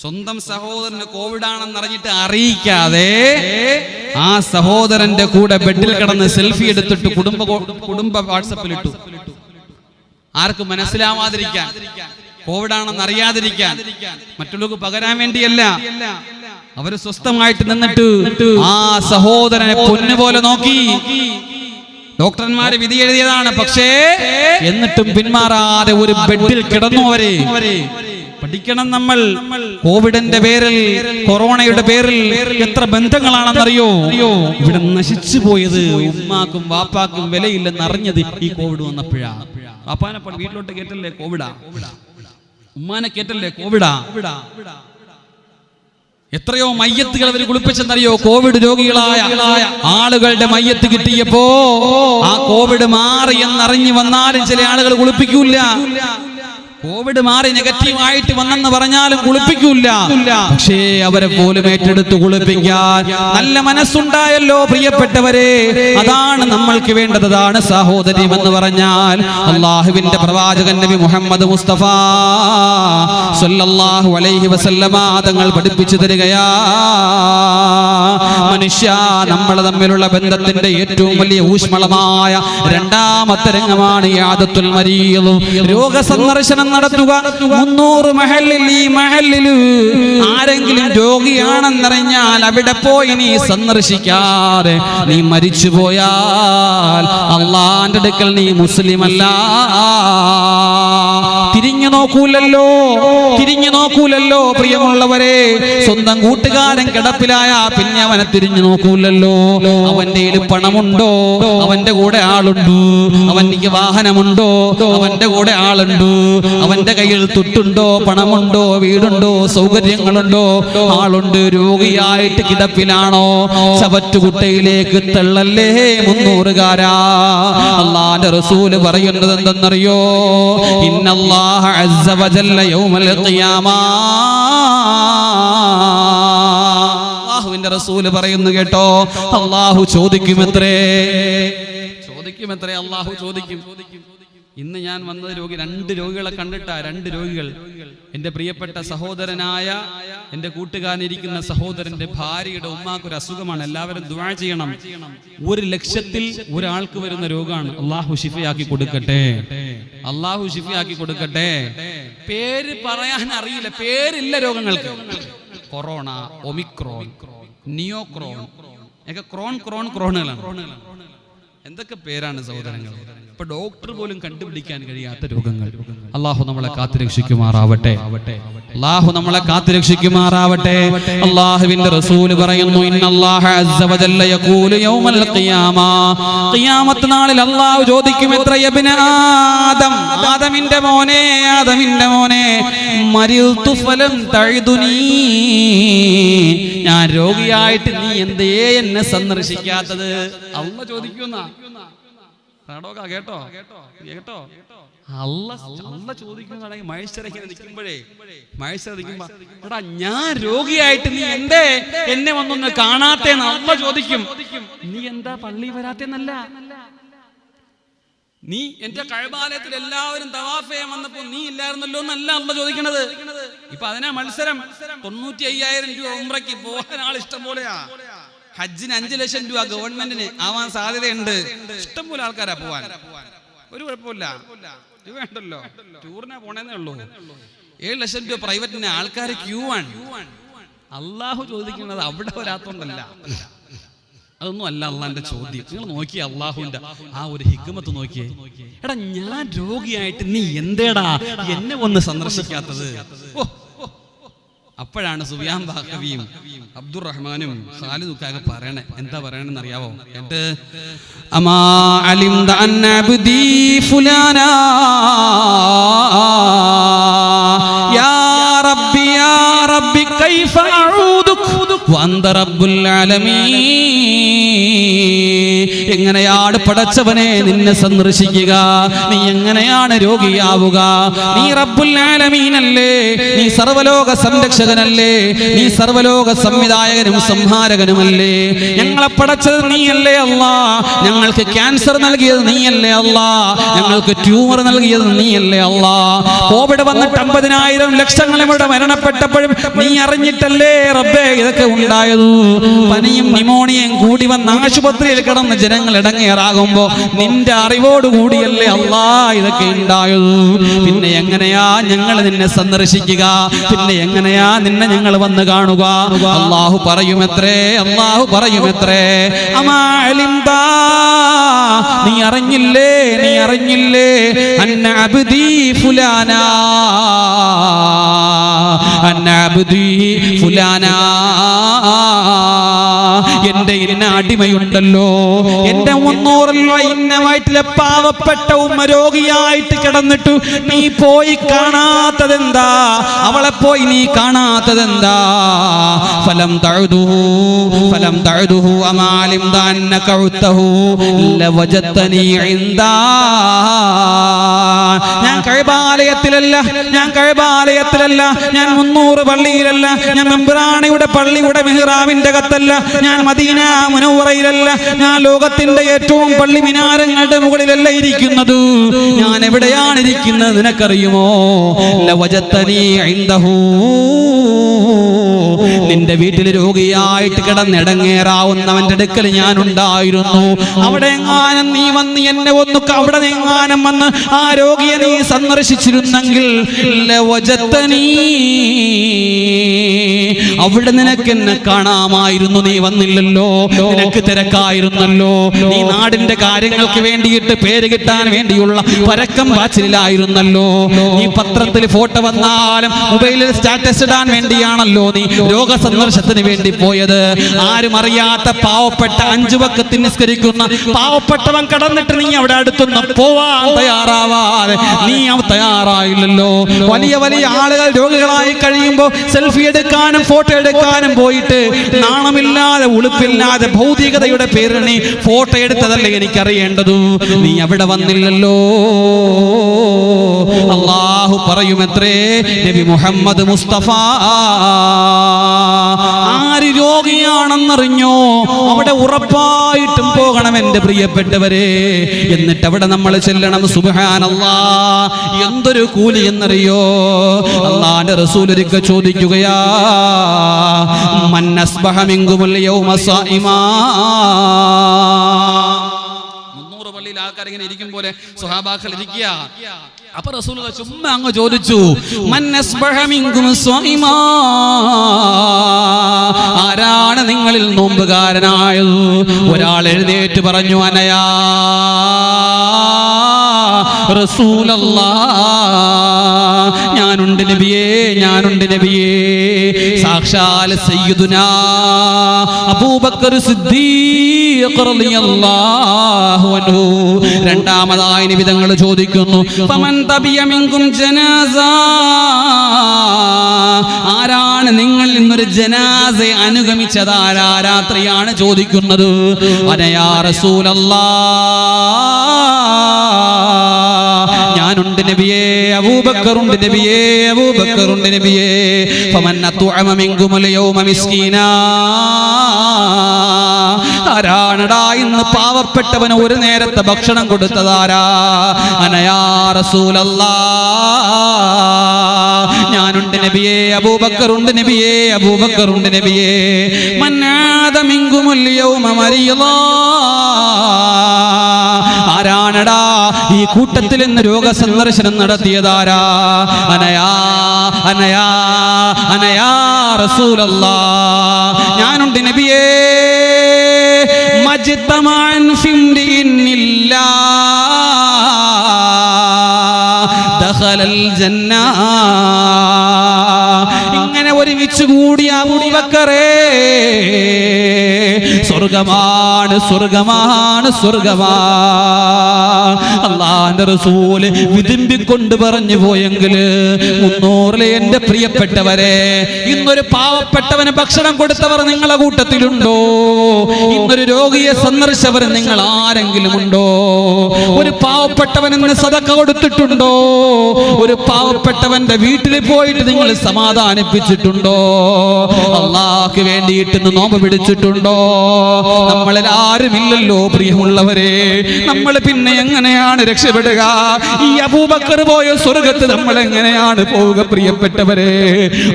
സ്വന്തം സഹോദരന് കോവിഡ് ആണെന്ന് അറിഞ്ഞിട്ട് അറിയിക്കാതെ ആ സഹോദരന്റെ കൂടെ ബെഡിൽ കിടന്ന് സെൽഫി എടുത്തിട്ട് കുടുംബ വാട്സപ്പിൽ ഇട്ടു. ആർക്കും മനസ്സിലാവാതിരിക്കാൻ, കോവിഡ് ആണെന്ന് അറിയാതിരിക്കാൻ, മറ്റുള്ളവർക്ക് പകരാൻ വേണ്ടിയല്ല. അവര് സ്വസ്ഥമായിട്ട് നിന്നിട്ട് ആ സഹോദരനെ പൊന്നുപോലെ നോക്കി. ഡോക്ടർമാര് വിധി എഴുതിയതാണ്, പക്ഷേ എന്നിട്ടും പിന്മാറാതെ ഒരു ബെഡിൽ കിടന്നു. അവരെ പഠിക്കണം നമ്മൾ. കോവിഡിന്റെ പേരിൽ, കൊറോണയുടെ പേരിൽ എത്ര ബന്ധങ്ങളാണെന്നറിയോ ഇവിടെ നശിച്ചു പോയത്. ഉമ്മാക്കും വാപ്പാക്കും വിലയില്ലെന്ന് അറിഞ്ഞത് ഈ കോവിഡ് വന്നപ്പോഴാ. വാപ്പാനെ വീട്ടിലോട്ട് കേട്ടല്ലേ കോവിഡാ, ഉമ്മാനെ കേട്ടല്ലേ കോവിഡാ. എത്രയോ മയ്യത്തുകൾ അവർ കുളിപ്പിച്ചെന്നറിയോ? കോവിഡ് രോഗികളായ ആളുകളുടെ മയ്യത്ത് കിട്ടിയപ്പോ ആ കോവിഡ് മാറി എന്നറിഞ്ഞു വന്നാലും ചില ആളുകൾ കുളിപ്പിക്കൂല. കോവിഡ് മാറി നെഗറ്റീവായിട്ട് വന്നെന്ന് പറഞ്ഞാലും കുളിപ്പിക്കൂല. പക്ഷേ അവരെ പോലും ഏറ്റെടുത്ത് കുളിപ്പിക്കാൻ നല്ല മനസ്സുണ്ടായല്ലോ പ്രിയപ്പെട്ടവരെ. അതാണ് നമ്മൾക്ക് വേണ്ടത്, അതാണ് സഹോദര്യം എന്ന് പറഞ്ഞാൽ. അള്ളാഹുവിന്റെ പ്രവാചകൻ നബി മുഹമ്മദ് മുസ്തഫ സല്ലല്ലാഹു അലൈഹി വസല്ലമ തങ്ങൾ പഠിപ്പിച്ചു തരികയാ, മനുഷ്യ, നമ്മൾ തമ്മിലുള്ള ബന്ധത്തിന്റെ ഏറ്റവും വലിയ ഊഷ്മളമായ രണ്ടാമത്തെ രംഗമാണ് യാദത്തുൽ മരീദ്, രോഗസന്ദർശനം നടത്തുക. 300 മഹല്ലിൽ, ഈ മഹല്ലിൽ ആരെങ്കിലും രോഗിയാണെന്നറിഞ്ഞാൽ അവിടെ പോയി നീ സന്ദർശിക്കാതെ നീ മരിച്ചു പോയാൽ അള്ളാന്റെ അടുക്കൽ നീ മുസ്ലിം അല്ല. തിരിഞ്ഞു നോക്കൂലല്ലോ പ്രിയമുള്ളവരെ. സ്വന്തം കൂട്ടുകാരൻ കിടപ്പിലായ പിന്നെ അവനെ തിരിഞ്ഞു നോക്കൂലല്ലോ. അവന്റെ കയ്യിൽ പണമുണ്ടോ? അവന്റെ കൂടെ ആളുണ്ട്. അവന്റെ വാഹനമുണ്ടോ? അവന്റെ കൂടെ ആളുണ്ട്. അവന്റെ കയ്യിൽ തുട്ടുണ്ടോ? പണമുണ്ടോ? വീടുണ്ടോ? സൗകര്യങ്ങളുണ്ടോ? ആളുണ്ട്. രോഗിയായിട്ട് കിടപ്പിലാണോ? ചവറ്റുകുട്ടയിലേക്ക് തള്ളല്ലേ 300കാരാ. അല്ലാഹുവിന്റെ റസൂല് പറയുന്നത് എന്തെന്നറിയോ? ഇന്നല്ലാഹ അസ്സ വജല്ല യൗമൽ ഖിയാമ, അല്ലാഹുവിന്റെ റസൂല് പറയുന്നു കേട്ടോ, അല്ലാഹു ചോദിക്കുമത്രേ. ചോദിക്കുമെത്രേ, അള്ളാഹു ചോദിക്കും. ഇന്ന് ഞാൻ വന്നത് രണ്ട് രോഗികളെ കണ്ടിട്ടാ. 2 രോഗികൾ. എൻ്റെ പ്രിയപ്പെട്ട സഹോദരനായ എൻ്റെ കൂട്ടുകാരനിരിക്കുന്ന സഹോദരന്റെ ഭാര്യയുടെ ഉമ്മാക്കൊരു അസുഖമാണ്. എല്ലാവരും ദുആ ചെയ്യണം. 1 ലക്ഷത്തിൽ ഒരാൾക്ക് വരുന്ന രോഗമാണ്. അള്ളാഹു ശിഫയാക്കി കൊടുക്കട്ടെ, അള്ളാഹു ശിഫയാക്കി കൊടുക്കട്ടെ. പേര് പറയാൻ അറിയില്ല, പേരില്ല രോഗങ്ങൾക്ക്. കൊറോണ, ഒമിക്രോൺ, നിയോക്രോൺ ഒക്കെ ക്രോണുകളാണ്. എന്തൊക്കെ പേരാണ് സഹോദരങ്ങൾ. ഇപ്പൊ ഡോക്ടർ പോലും കണ്ടുപിടിക്കാൻ കഴിയാത്ത രോഗങ്ങൾ. അള്ളാഹു നമ്മളെ കാത്തുരക്ഷിക്കുമാറാവട്ടെ, അള്ളാഹു നമ്മളെ കാത്തുരക്ഷിക്കുമാറാവട്ടെ. അള്ളാഹുവിന്റെ റസൂൽ പറയുന്നു, ഇന്നല്ലാഹ അസ്സ വജല്ല യഖൂലു യൗമൽ ഖിയാമ, ഖിയാമത്ത് നാളിൽ അള്ളാഹു ചോദിക്കും, എത്ര ഇബ്ന ആദം, ആദമിന്റെ മോനെ, ആദമിന്റെ മോനെ, മരിൽതു ഫലം തഅദുനി, ഞാൻ രോഗിയായിട്ട് നീ എന്തേ എന്നെ സന്ദർശിക്കാത്തത്? അള്ളാഹു ചോദിക്കുന്ന കേട്ടോ കേട്ടോ. അള്ള ചോദിക്കുന്നതാണെങ്കിൽ മഹേശ്വരങ്ങനെ നിൽക്കുമ്പോഴേ, മഹേശ്വര നിൽക്കുമ്പോ, എടാ ഞാൻ രോഗിയായിട്ട് നീ എന്തേ എന്നെ വന്നൊന്ന് കാണാത്തേന്ന് അള്ള ചോദിക്കും. നീ എന്താ പള്ളി വരാത്തേന്നല്ല, നീ എന്റെ കഅബാലയത്തിൽ എല്ലാവരും തവാഫ് ചെയ്യാൻ വന്നപ്പോ നീ ഇല്ലായിരുന്നല്ലോ എന്നല്ല അള്ള ചോദിക്കണത്. ഇപ്പൊ അതിനാ മത്സരം. 95,000 രൂപ ഉംറയ്ക്ക് പോകാൻ ആൾ ഇഷ്ടം പോലെയാ. ഹജ്ജിന് 5 ലക്ഷം രൂപ ഗവൺമെന്റിന് ആവാൻ സാധ്യതയുണ്ട്. ഇഷ്ടംപോലെ ആൾക്കാരാ പോവാൻ. ഒരു കുഴപ്പമില്ല, ഇത് വേണ്ടല്ലോ, ടൂറിനെ പോണേന്നേ ഉള്ളൂ. 7 ലക്ഷം രൂപ പ്രൈവറ്റിന് ആൾക്കാർ ക്യൂ ആണ്. അള്ളാഹു ചോദിക്കുന്നത് അവിടെ വരാത്തോണ്ടല്ല, അതൊന്നും അല്ല അള്ളാന്റെ ചോദ്യം. നിങ്ങൾ നോക്കിയേ അള്ളാഹുവിന്റെ ആ ഒരു ഹിക്മത്ത് നോക്കിയേ. എടാ ഞാൻ രോഗിയായിട്ട് നീ എന്തേടാ എന്നെ ഒന്ന് സന്ദർശിക്കാത്തത്? അപ്പോഴാണ് സുഫിയാൻ ബാഖവിയും അബ്ദുറഹ്മാനും ഖാലിദുക്കാകെ പറയണേ. എന്താ പറയണെന്ന് അറിയാവോ? എന്നിട്ട് അമാ അലിംത അന്ന അബ്ദീ ഫുലാനാ യാ റബ്ബി യാ റബ്ബി കൈഫ അഊദുക വഅന്ത റബ്ബുൽ ആലമീൻ. എങ്ങനെയാണ് പടച്ചവനെ നിന്നെ സന്ദർശിക്കുക? നീ എങ്ങനെയാണ് രോഗിയാവുക? നീ റബ്ബുൽ ആലമീൻ അല്ലേ? നീ സർവലോക സംരക്ഷകനല്ലേ? നീ സർവലോക സംവിധായകനും സംഹാരകനുമല്ലേ? ഞങ്ങളെ പടച്ചത് നീയല്ലേ അല്ലാ? ഞങ്ങൾക്ക് ക്യാൻസർ നൽകിയത് നീയല്ലേ അല്ലാ? ഞങ്ങൾക്ക് ട്യൂമർ നൽകിയത് നീയല്ലേ അല്ലാ? കോവിഡ് വന്നിട്ട് 50,000 ലക്ഷങ്ങൾ ഇവിടെ മരണപ്പെട്ടപ്പോഴും നീ അറിഞ്ഞിട്ടല്ലേ റബ്ബേ ഇതൊക്കെ ഉണ്ടായത്? പനിയും നിമോണിയയും കൂടി വന്ന് ആശുപത്രിയിൽ കിടന്ന് ജനങ്ങൾ ഇടങ്ങേറാകുമ്പോ നിന്റെ അറിവോടുകൂടിയല്ലേ അല്ലാ ഇതൊക്കെ ഉണ്ടായത്? പിന്നെ എങ്ങനെയാ ഞങ്ങൾ നിന്നെ സന്ദർശിക്കുക? പിന്നെ എങ്ങനെയാ നിന്നെ ഞങ്ങൾ വന്ന് കാണുക? അല്ലാഹു പറയുമത്രേ, അല്ലാഹു പറയുമത്രേ, അമാ അലിംതാ, നീ അറിഞ്ഞില്ലേ, നീ അറിഞ്ഞില്ലേ, അന്ന അബ്ദീ ഫുലാനാ, അന്ന അബ്ദീ ഫുലാനാ, എന്റെ ഇന്ന അടിമയുണ്ടല്ലോ, എന്റെ 300 ഇന്ന വയറ്റിലെ പാവപ്പെട്ട ഉമ്മ രോഗിയായിട്ട് കിടന്നിട്ട് നീ പോയി കാണാത്തതെന്താ? അവളെ പോയി നീ കാണാത്തതെന്താ? ഫലം തഅദുഹു ഫലം തഅദുഹു അമാലിം ദാന്നക ഉത്തഹു ലവജതനി ഇൻദാ. ഞാൻ കഅബാലയത്തിലല്ല, ഞാൻ കഅബാലയത്തിലല്ല, ഞാൻ 300 പള്ളിയിലല്ല, ഞാൻ മെമ്പ്രാണിയുടെ പള്ളിയുടെ മിഹ്റാബിന്റെ അകത്തല്ല, ഞാൻ മദീന മുനവ്വറയിലല്ല, ഞാൻ ലോകത്തിന്റെ ഏറ്റവും പള്ളി മിനാരങ്ങളുടെ മുകളിലല്ല ഇരിക്കുന്നത്. ഞാൻ എവിടെയാണ് ഇരിക്കുന്നത് നിനക്കറിയുമോ? ലവജതനി ഇൻദഹു, നിന്റെ വീട്ടിൽ രോഗിയായിട്ട് കിടന്നിടങ്ങേറാവുന്നവന്റെ അടുക്കൽ ഞാൻ ഉണ്ടായിരുന്നു. അവിടെ എങ്ങാനും നീ വന്ന് എന്നെ ഒന്ന് അവിടെ എങ്ങാനും വന്ന് ആ രോഗിയെ നീ സന്ദർശിച്ചിരുന്നെങ്കിൽ ലവജതനി, അവിടെ നിനക്ക് എന്നെ കാണാമായിരുന്നു. നീ വന്നില്ലല്ലോ, നിനക്ക് തിരക്കായിരുന്നല്ലോ, നീ നാടിന്റെ കാര്യങ്ങൾക്ക് വേണ്ടിയിട്ട് പേര് കിട്ടാൻ വേണ്ടിയുള്ള പരക്കം പാച്ചിലായിരുന്നല്ലോ, നീ പത്രത്തിൽ ഫോട്ടോ വന്നാലും മൊബൈലിൽ സ്റ്റാറ്റസ് ഇടാൻ വേണ്ടിയാണല്ലോ നീ രോഗസന്ദർശനത്തിന് വേണ്ടി പോയത്. ആരും അറിയാത്ത പാവപ്പെട്ട 5 വക്ത് നിസ്കരിക്കുന്ന പാവപ്പെട്ടവൻ കടന്നിട്ട് നീ അവിടെ അടുത്തൊന്ന് പോവാൻ തയ്യാറാവാതെ നീ തയ്യാറായില്ലല്ലോ. വലിയ വലിയ ആളുകൾ രോഗികളായി കഴിയുമ്പോൾ സെൽഫി എടുക്കാനും ഫോട്ടോ എടുക്കാനും പോയിട്ട് നാണമില്ലാതെ ഉളുപ്പില്ലാതെ ഭൗതികതയുടെ പേരിൽ നീ ഫോട്ടോ എടുത്തതല്ലേ എനിക്കറിയേണ്ടത്? നീ അവിടെ വന്നില്ലല്ലോ. അല്ലാഹു പറയുമത്രേ, നബി മുഹമ്മദ് മുസ്തഫ ആര് രോഗിയാണെന്നറിഞ്ഞോ അവിടെ ഉറപ്പായിട്ടും പോകണം എൻ്റെ പ്രിയപ്പെട്ടവരെ. എന്നിട്ട് അവിടെ നമ്മൾ ചെല്ലണം. സുബ്ഹാനല്ലാഹ്, എന്തൊരു കൂലി എന്നറിയോ? അല്ലാഹുവിന്റെ റസൂൽ ഒരിക്കൽ ചോദിക്കുകയാ, മൻ അസ്ബഹ മിൻകുമുൽ യൗമ സായിമാ. 300 പള്ളിയിൽ ആൾക്കാർ ഇങ്ങനെ ഇരിക്കും പോലെ സ്വഹാബാക്കൾ ഇരിക്കുക. അപ്പൊ റസൂൽ ചുമ്മാ അങ്ങ് ചോദിച്ചു, മൻ അസ്ബഹ മിൻകും സായിമാ, ആരാണ് നിങ്ങളിൽ നോമ്പുകാരനായത്? ഒരാൾ എഴുന്നേറ്റ് പറഞ്ഞു, അനയാ റസൂലല്ലാഹ്, ഞാനുണ്ട് നബിയേ, ഞാനുണ്ട് നബിയേ. സാക്ഷാൽ സയ്യിദുനാ അബൂബക്കർ സിദ്ദീഖ് റളിയല്ലാഹു അൻഹു. രണ്ടാമതായി നബി തങ്ങൾ ചോദിക്കുന്നു, ഫമൻ തബിയ മിൻകും ജനാസ, ആരാണ് നിങ്ങളിൽ നിന്നൊരു ജനാസയെ അനുഗമിച്ചത്? ആരാ രാത്രിയാണ് ചോദിക്കുന്നത്. അനയാ റസൂലല്ലാഹ്, ഞാനുണ്ട് നബിയേ. അബൂബക്കറുണ്ട് നബിയേ, അബൂബക്കറുണ്ട് നബിയേ. ഫമൻ അത്അമ മിൻകുമുൽ യൗമ മിസ്കീനാ, ആരാണടാ ഇന്ന് പാവപ്പെട്ടവന് ഒരു നേരത്തെ ഭക്ഷണം കൊടുത്തതാരാ? അനയാ റസൂലല്ലാഹ്, ഞാനുണ്ട് നബിയേ. അബൂബക്കറുണ്ട് നബിയേ, അബൂബക്കറുണ്ട് നബിയേ. മൻ ആദ മിൻകുമുൽ യൗമ മരീളാ, ആരാണടാ ഈ കൂട്ടത്തിൽ നിന്ന് രോഗസന്ദർശനം നടത്തിയതാരാ? അനയാ അനയാ അനയാ റസൂലല്ലാഹ്, ഞാനുണ്ട് നബിയേ. മജ്തമഅൻ ഫിംരിഇന്നില്ലാ ദഖലൽ ജന്ന, ഇങ്ങനെ ഒരുമിച്ച് കൂടിയ അബൂബക്കറേ, സ്വർഗമാണ്, സ്വർഗമാണ്, സ്വർഗമാണ്. അല്ലാഹുവിന്റെ റസൂൽ വിതുമ്പിക്കൊണ്ട് പറഞ്ഞു പോയെങ്കിൽ 300 എൻ്റെ പ്രിയപ്പെട്ടവരെ, ഇന്നൊരു പാവപ്പെട്ടവന് ഭക്ഷണം കൊടുത്തവർ നിങ്ങളെ കൂട്ടത്തിലുണ്ടോ? ഇന്നൊരു രോഗിയെ സന്ദർശിച്ചവർ നിങ്ങൾ ആരെങ്കിലും ഉണ്ടോ? ഒരു പാവപ്പെട്ടവൻ ഇന്ന് സദഖ കൊടുത്തിട്ടുണ്ടോ? ഒരു പാവപ്പെട്ടവന്റെ വീട്ടിൽ പോയിട്ട് നിങ്ങൾ സമാധാനിപ്പിച്ചിട്ടുണ്ടോ? അല്ലാഹുവിന് വേണ്ടിയിട്ട് നോമ്പ് പിടിച്ചിട്ടുണ്ടോ? നമ്മളിൽ ആരുമില്ലല്ലോ പ്രിയമുള്ളവരെ. നമ്മൾ പിന്നെ എങ്ങനെയാണ് രക്ഷപ്പെടുക? ഈ അബൂബക്കർ പോയ സ്വർഗത്ത് നമ്മൾ എങ്ങനെയാണ് പോവുക പ്രിയപ്പെട്ടവരെ?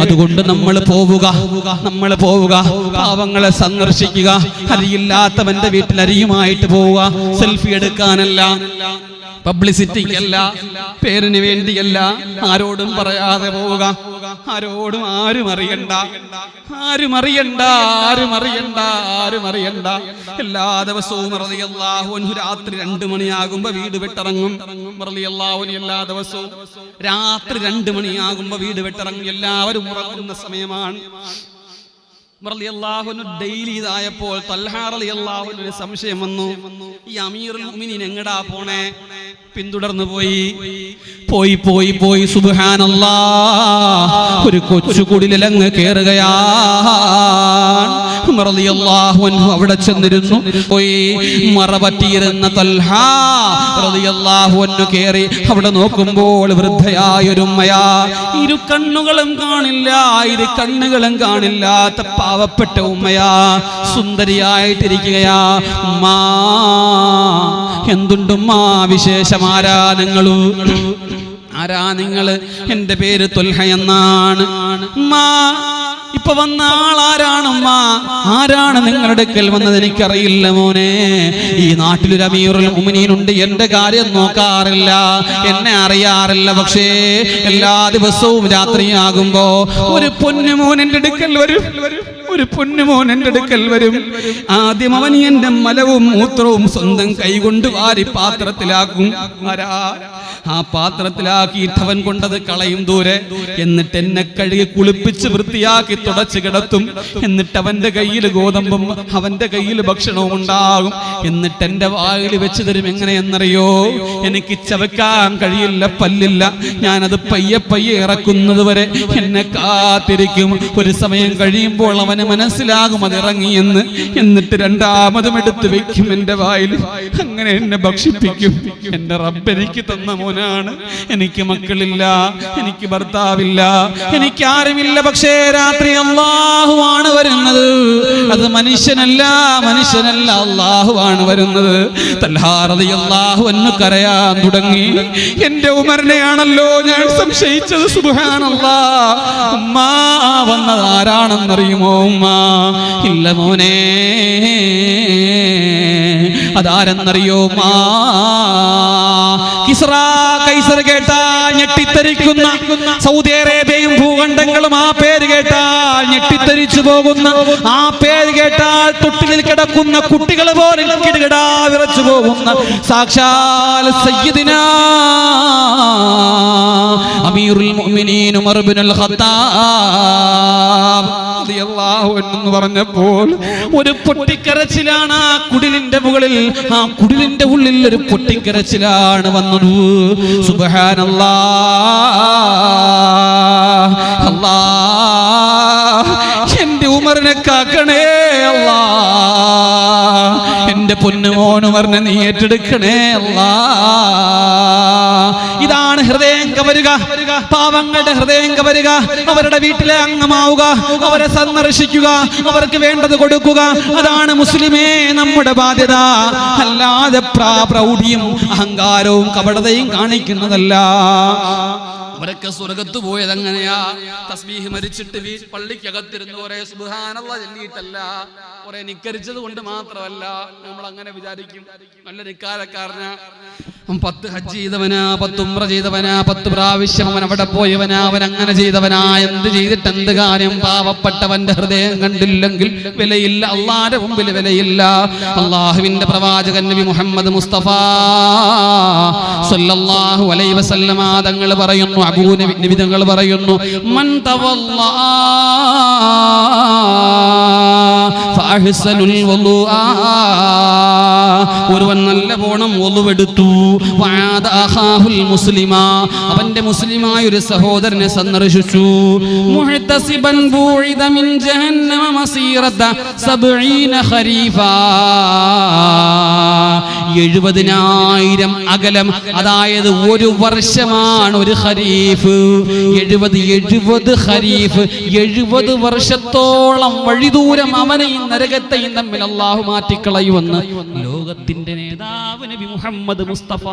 അതുകൊണ്ട് നമ്മൾ പോവുക, നമ്മൾ പോവുക, പാവങ്ങളെ സന്ദർശിക്കുക. അരിയില്ലാത്തവന്റെ വീട്ടിൽ അരിയുമായിട്ട് പോവുക. സെൽഫി എടുക്കാനല്ല, പബ്ലിസിറ്റിക്കല്ല, പേരിന് വേണ്ടിയല്ല, ആരോടും പറയാതെ പോവുക. ആരോടും ആരും അറിയണ്ട, ആരും അറിയണ്ട, ആരും അറിയണ്ട, ആരും അറിയണ്ട. എല്ലാ ദിവസവും റളിയല്ലാഹു അൻഹു രാത്രി 2 മണിയാകുമ്പോ വീട് വിട്ടിറങ്ങും. റളിയല്ലാഹു അൻഹു എല്ലാ ദിവസവും രാത്രി 2 മണിയാകുമ്പോ വീട് വിട്ടിറങ്ങും. എല്ലാവരും ഉറങ്ങുന്ന സമയമാണ്. റളിയല്ലാഹു അൻഹു ഡെയിലി ഇതായപ്പോൾ തൽഹാ റളിയല്ലാഹു അൻഹു സംശയം വന്നു, ഈ അമീറുൽ മുഅ്മിനീൻ എങ്ങടാ പോണേ? പിന്തുടർന്നു പോയി പോയി പോയി പോയി സുബ്ഹാനല്ലാഹ്, ഒരു കൊച്ചുകുടിലങ്ങ് കേറുകയാണ്. റളിയല്ലാഹു അൻഹു അവിടെ ചെന്നിരുന്നു. പോയി മറപറ്റിയിരുന്ന തൽഹാ റളിയല്ലാഹു അൻഹു കേറി അവിടെ നോക്കുമ്പോൾ വൃദ്ധയായൊരു ഉമ്മയാ. ഇരു കണ്ണുകളും കാണില്ല, ഇരു കണ്ണുകളും കാണില്ലാത്ത പാവപ്പെട്ട ഉമ്മയാ, സുന്ദരിയായിട്ടിരിക്കുകയാ. ഉമ്മാ, എന്തുണ്ടുമ്മാ വിശേഷം? ആരാ നിങ്ങള്? ആരാ നിങ്ങള്? എൻ്റെ പേര് ത്വൽഹ എന്നാണ്. ഉമ്മാ, ഇപ്പൊ വന്ന ആളാരാണുമ്മ? ആരാണ് നിങ്ങളുടെ അടുക്കൽ വന്നത്? എനിക്കറിയില്ല മോനെ. ഈ നാട്ടിലൊരു അമീറുൽ മുഅ്മിനീൻ ഉണ്ട്, എന്റെ കാര്യം നോക്കാറില്ല, എന്നെ അറിയാറില്ല. പക്ഷേ എല്ലാ ദിവസവും രാത്രിയാകുമ്പോ ഒരു പൊന്നുമോൻ എൻ്റെ അടുക്കൽ വരും, ഒരു പൊന്നുമോൻ എൻ്റെ അടുക്കൽ വരും. ആദ്യം അവൻ എന്റെ മലവും മൂത്രവും സ്വന്തം കൈകൊണ്ട് വാരി പാത്രത്തിലാക്കും. ആ പാത്രത്തിലാക്കിയിട്ട് അവൻ കൊണ്ടത് കളയും ദൂരെ. എന്നിട്ട് എന്നെ കഴുകി കുളിപ്പിച്ച് വൃത്തിയാക്കി തുടച്ച് കിടത്തും. എന്നിട്ട് അവന്റെ കയ്യിൽ ഗോതമ്പും അവന്റെ കയ്യിൽ ഭക്ഷണവും ഉണ്ടാകും. എന്നിട്ട് എന്റെ വായിൽ വെച്ച് തരും. എങ്ങനെയെന്നറിയോ? എനിക്ക് ചവയ്ക്കാൻ കഴിയില്ല, പല്ലില്ല. ഞാനത് പയ്യെ പയ്യെ ഇറക്കുന്നത് വരെ എന്നെ കാത്തിരിക്കും. ഒരു സമയം കഴിയുമ്പോൾ അവന് മനസ്സിലാകും അത് ഇറങ്ങിയെന്ന്. എന്നിട്ട് രണ്ടാമതും എടുത്ത് വെക്കും എന്റെ വായിൽ. അങ്ങനെ എന്നെ ഭക്ഷിപ്പിക്കും. എന്റെ റബ്ബ് എനിക്ക് തന്ന മോനെ, മോനാണ്, എനിക്ക് മക്കളില്ല, എനിക്ക് ഭർത്താവില്ല, എനിക്ക് ആരുമില്ല. പക്ഷേ രാത്രി അല്ലാഹുവാണ് വരുന്നത്. അത് മനുഷ്യനല്ല, അല്ലാഹുവാണ് വരുന്നത്. തൽഹാ റളിയല്ലാഹു അൻഹു കരയാൻ തുടങ്ങി. എന്റെ ഉമറിനെയാണല്ലോ ഞാൻ സംശയിച്ചത്. സുബ്ഹാനല്ലാഹ്. ഉമ്മ വന്നത് ആരാണെന്നറിയുമോ? ഉമ്മ ഇല്ല മോനെ, അതാരെന്നറിയോ? കിസ്റാ കൈസർ കേട്ടാൽ ഞെട്ടിത്തരിക്കുന്ന, സൗദി അറേബ്യയും ഭൂഖണ്ഡങ്ങളും ആ പേര് കേട്ടാൽ ഞെട്ടിത്തരിച്ചു പോകുന്ന, ആ പേര് കേട്ടാൽ തൊട്ടിലിൽ കിടക്കുന്ന കുട്ടികൾ പോലെ കിടുകിടാ വിറച്ചു പോകുന്ന സാക്ഷാൽ സയ്യിദിനാ അമീറുൽ മുഅ്മിനീൻ ഉമർ ഇബ്നുൽ ഖത്താബ് റളിയല്ലാഹു അൻഹു എന്ന് പറഞ്ഞപ്പോൾ ഒരു പൊട്ടിക്കരച്ചിലാണ് ആ കുടിലിന്റെ മുകളിൽ, ആ കുടിലിന്റെ ഉള്ളിൽ ഒരു പൊട്ടിക്കരച്ചിലാണ് വന്നത്. സുബ്ഹാനല്ലാഹ്. അല്ലാഹ് എന്റെ ഉമറിനെ കാക്കണേ അല്ലാഹ്, എന്റെ പൊന്നുമോൻ ഉമറിനെ നീ ഏറ്റെടുക്കണേ അല്ലാഹ്. ഇതാണ് ഹൃദയം കവരുക, പാവങ്ങളുടെ ഹൃദയം കവരുക, അവരുടെ വീട്ടിലെ അംഗമാവുക, അവരെ സന്ദർശിക്കുക, അവർക്ക് വേണ്ടത് കൊടുക്കുക. അതാണ് മുസ്ലിമേ നമ്മുടെ ബാധ്യത. അല്ലാതെ പ്രൗഢിയും അഹങ്കാരവും കപടതയും കാണിക്കുന്നതല്ല. അവരൊക്കെ സ്വർഗത്ത് പോയത് എങ്ങനെയാ? തസ്ബീഹ് മരിച്ചിട്ട് പള്ളിക്കകത്തിരുന്ന് കുറെ സുബ്ഹാനല്ലാഹ് ചൊല്ലിയിട്ടല്ല, കുറെ നിക്കരിച്ചത് കൊണ്ട് മാത്രമല്ല. നമ്മൾ അങ്ങനെ വിചാരിക്കും, നല്ല നിക്കാരക്കാരനാ, 10 ഹജ്ജ് ചെയ്തവനാ, 10 ഉംറ ചെയ്തവനാ, 10 പ്രാവശ്യം അവൻ അവിടെ പോയവനാ, അവൻ അങ്ങനെ ചെയ്തവനാ, എന്ത് ചെയ്തിട്ട് എന്ത് കാര്യം? പാവപ്പെട്ടവന്റെ ഹൃദയം കണ്ടില്ലെങ്കിൽ വിലയില്ല, അള്ളാന്റെ മുമ്പിൽ വിലയില്ല. അള്ളാഹുവിന്റെ പ്രവാചകൻ നബി മുഹമ്മദ് മുസ്തഫ സല്ലല്ലാഹു അലൈഹി വസല്ലമ തങ്ങൾ പറയുന്നു, അബൂ നബി തങ്ങൾ പറയുന്നു, മൻ തവല്ലാ ഫഅഹ്സനുൽ വുളൂആ, ഒരുവൻ നല്ല പോണം ഒളുവെടുത്തു, അവന്റെ മുസ്ലിമായ ഒരു സഹോദരനെ സന്ദർശിച്ചു, മുഹ്തസിബൻ ബൂഇദ മിൻ ജഹന്നമ മസീറത 70 ഖരീഫാ, 70,000 അകലം, അതായത് ഒരു വർഷമാണ് ഒരു ഖരീഫ്. 70 ഖരീഫ്, 70 വർഷത്തോളം വഴിദൂരം അവനെയും നരകത്തെയും തമ്മിൽ അല്ലാഹു മാറ്റിക്കളയുമെന്ന് ലോകത്തിന്റെ നേതാവ് നബി മുഹമ്മദ് മുസ്തഫ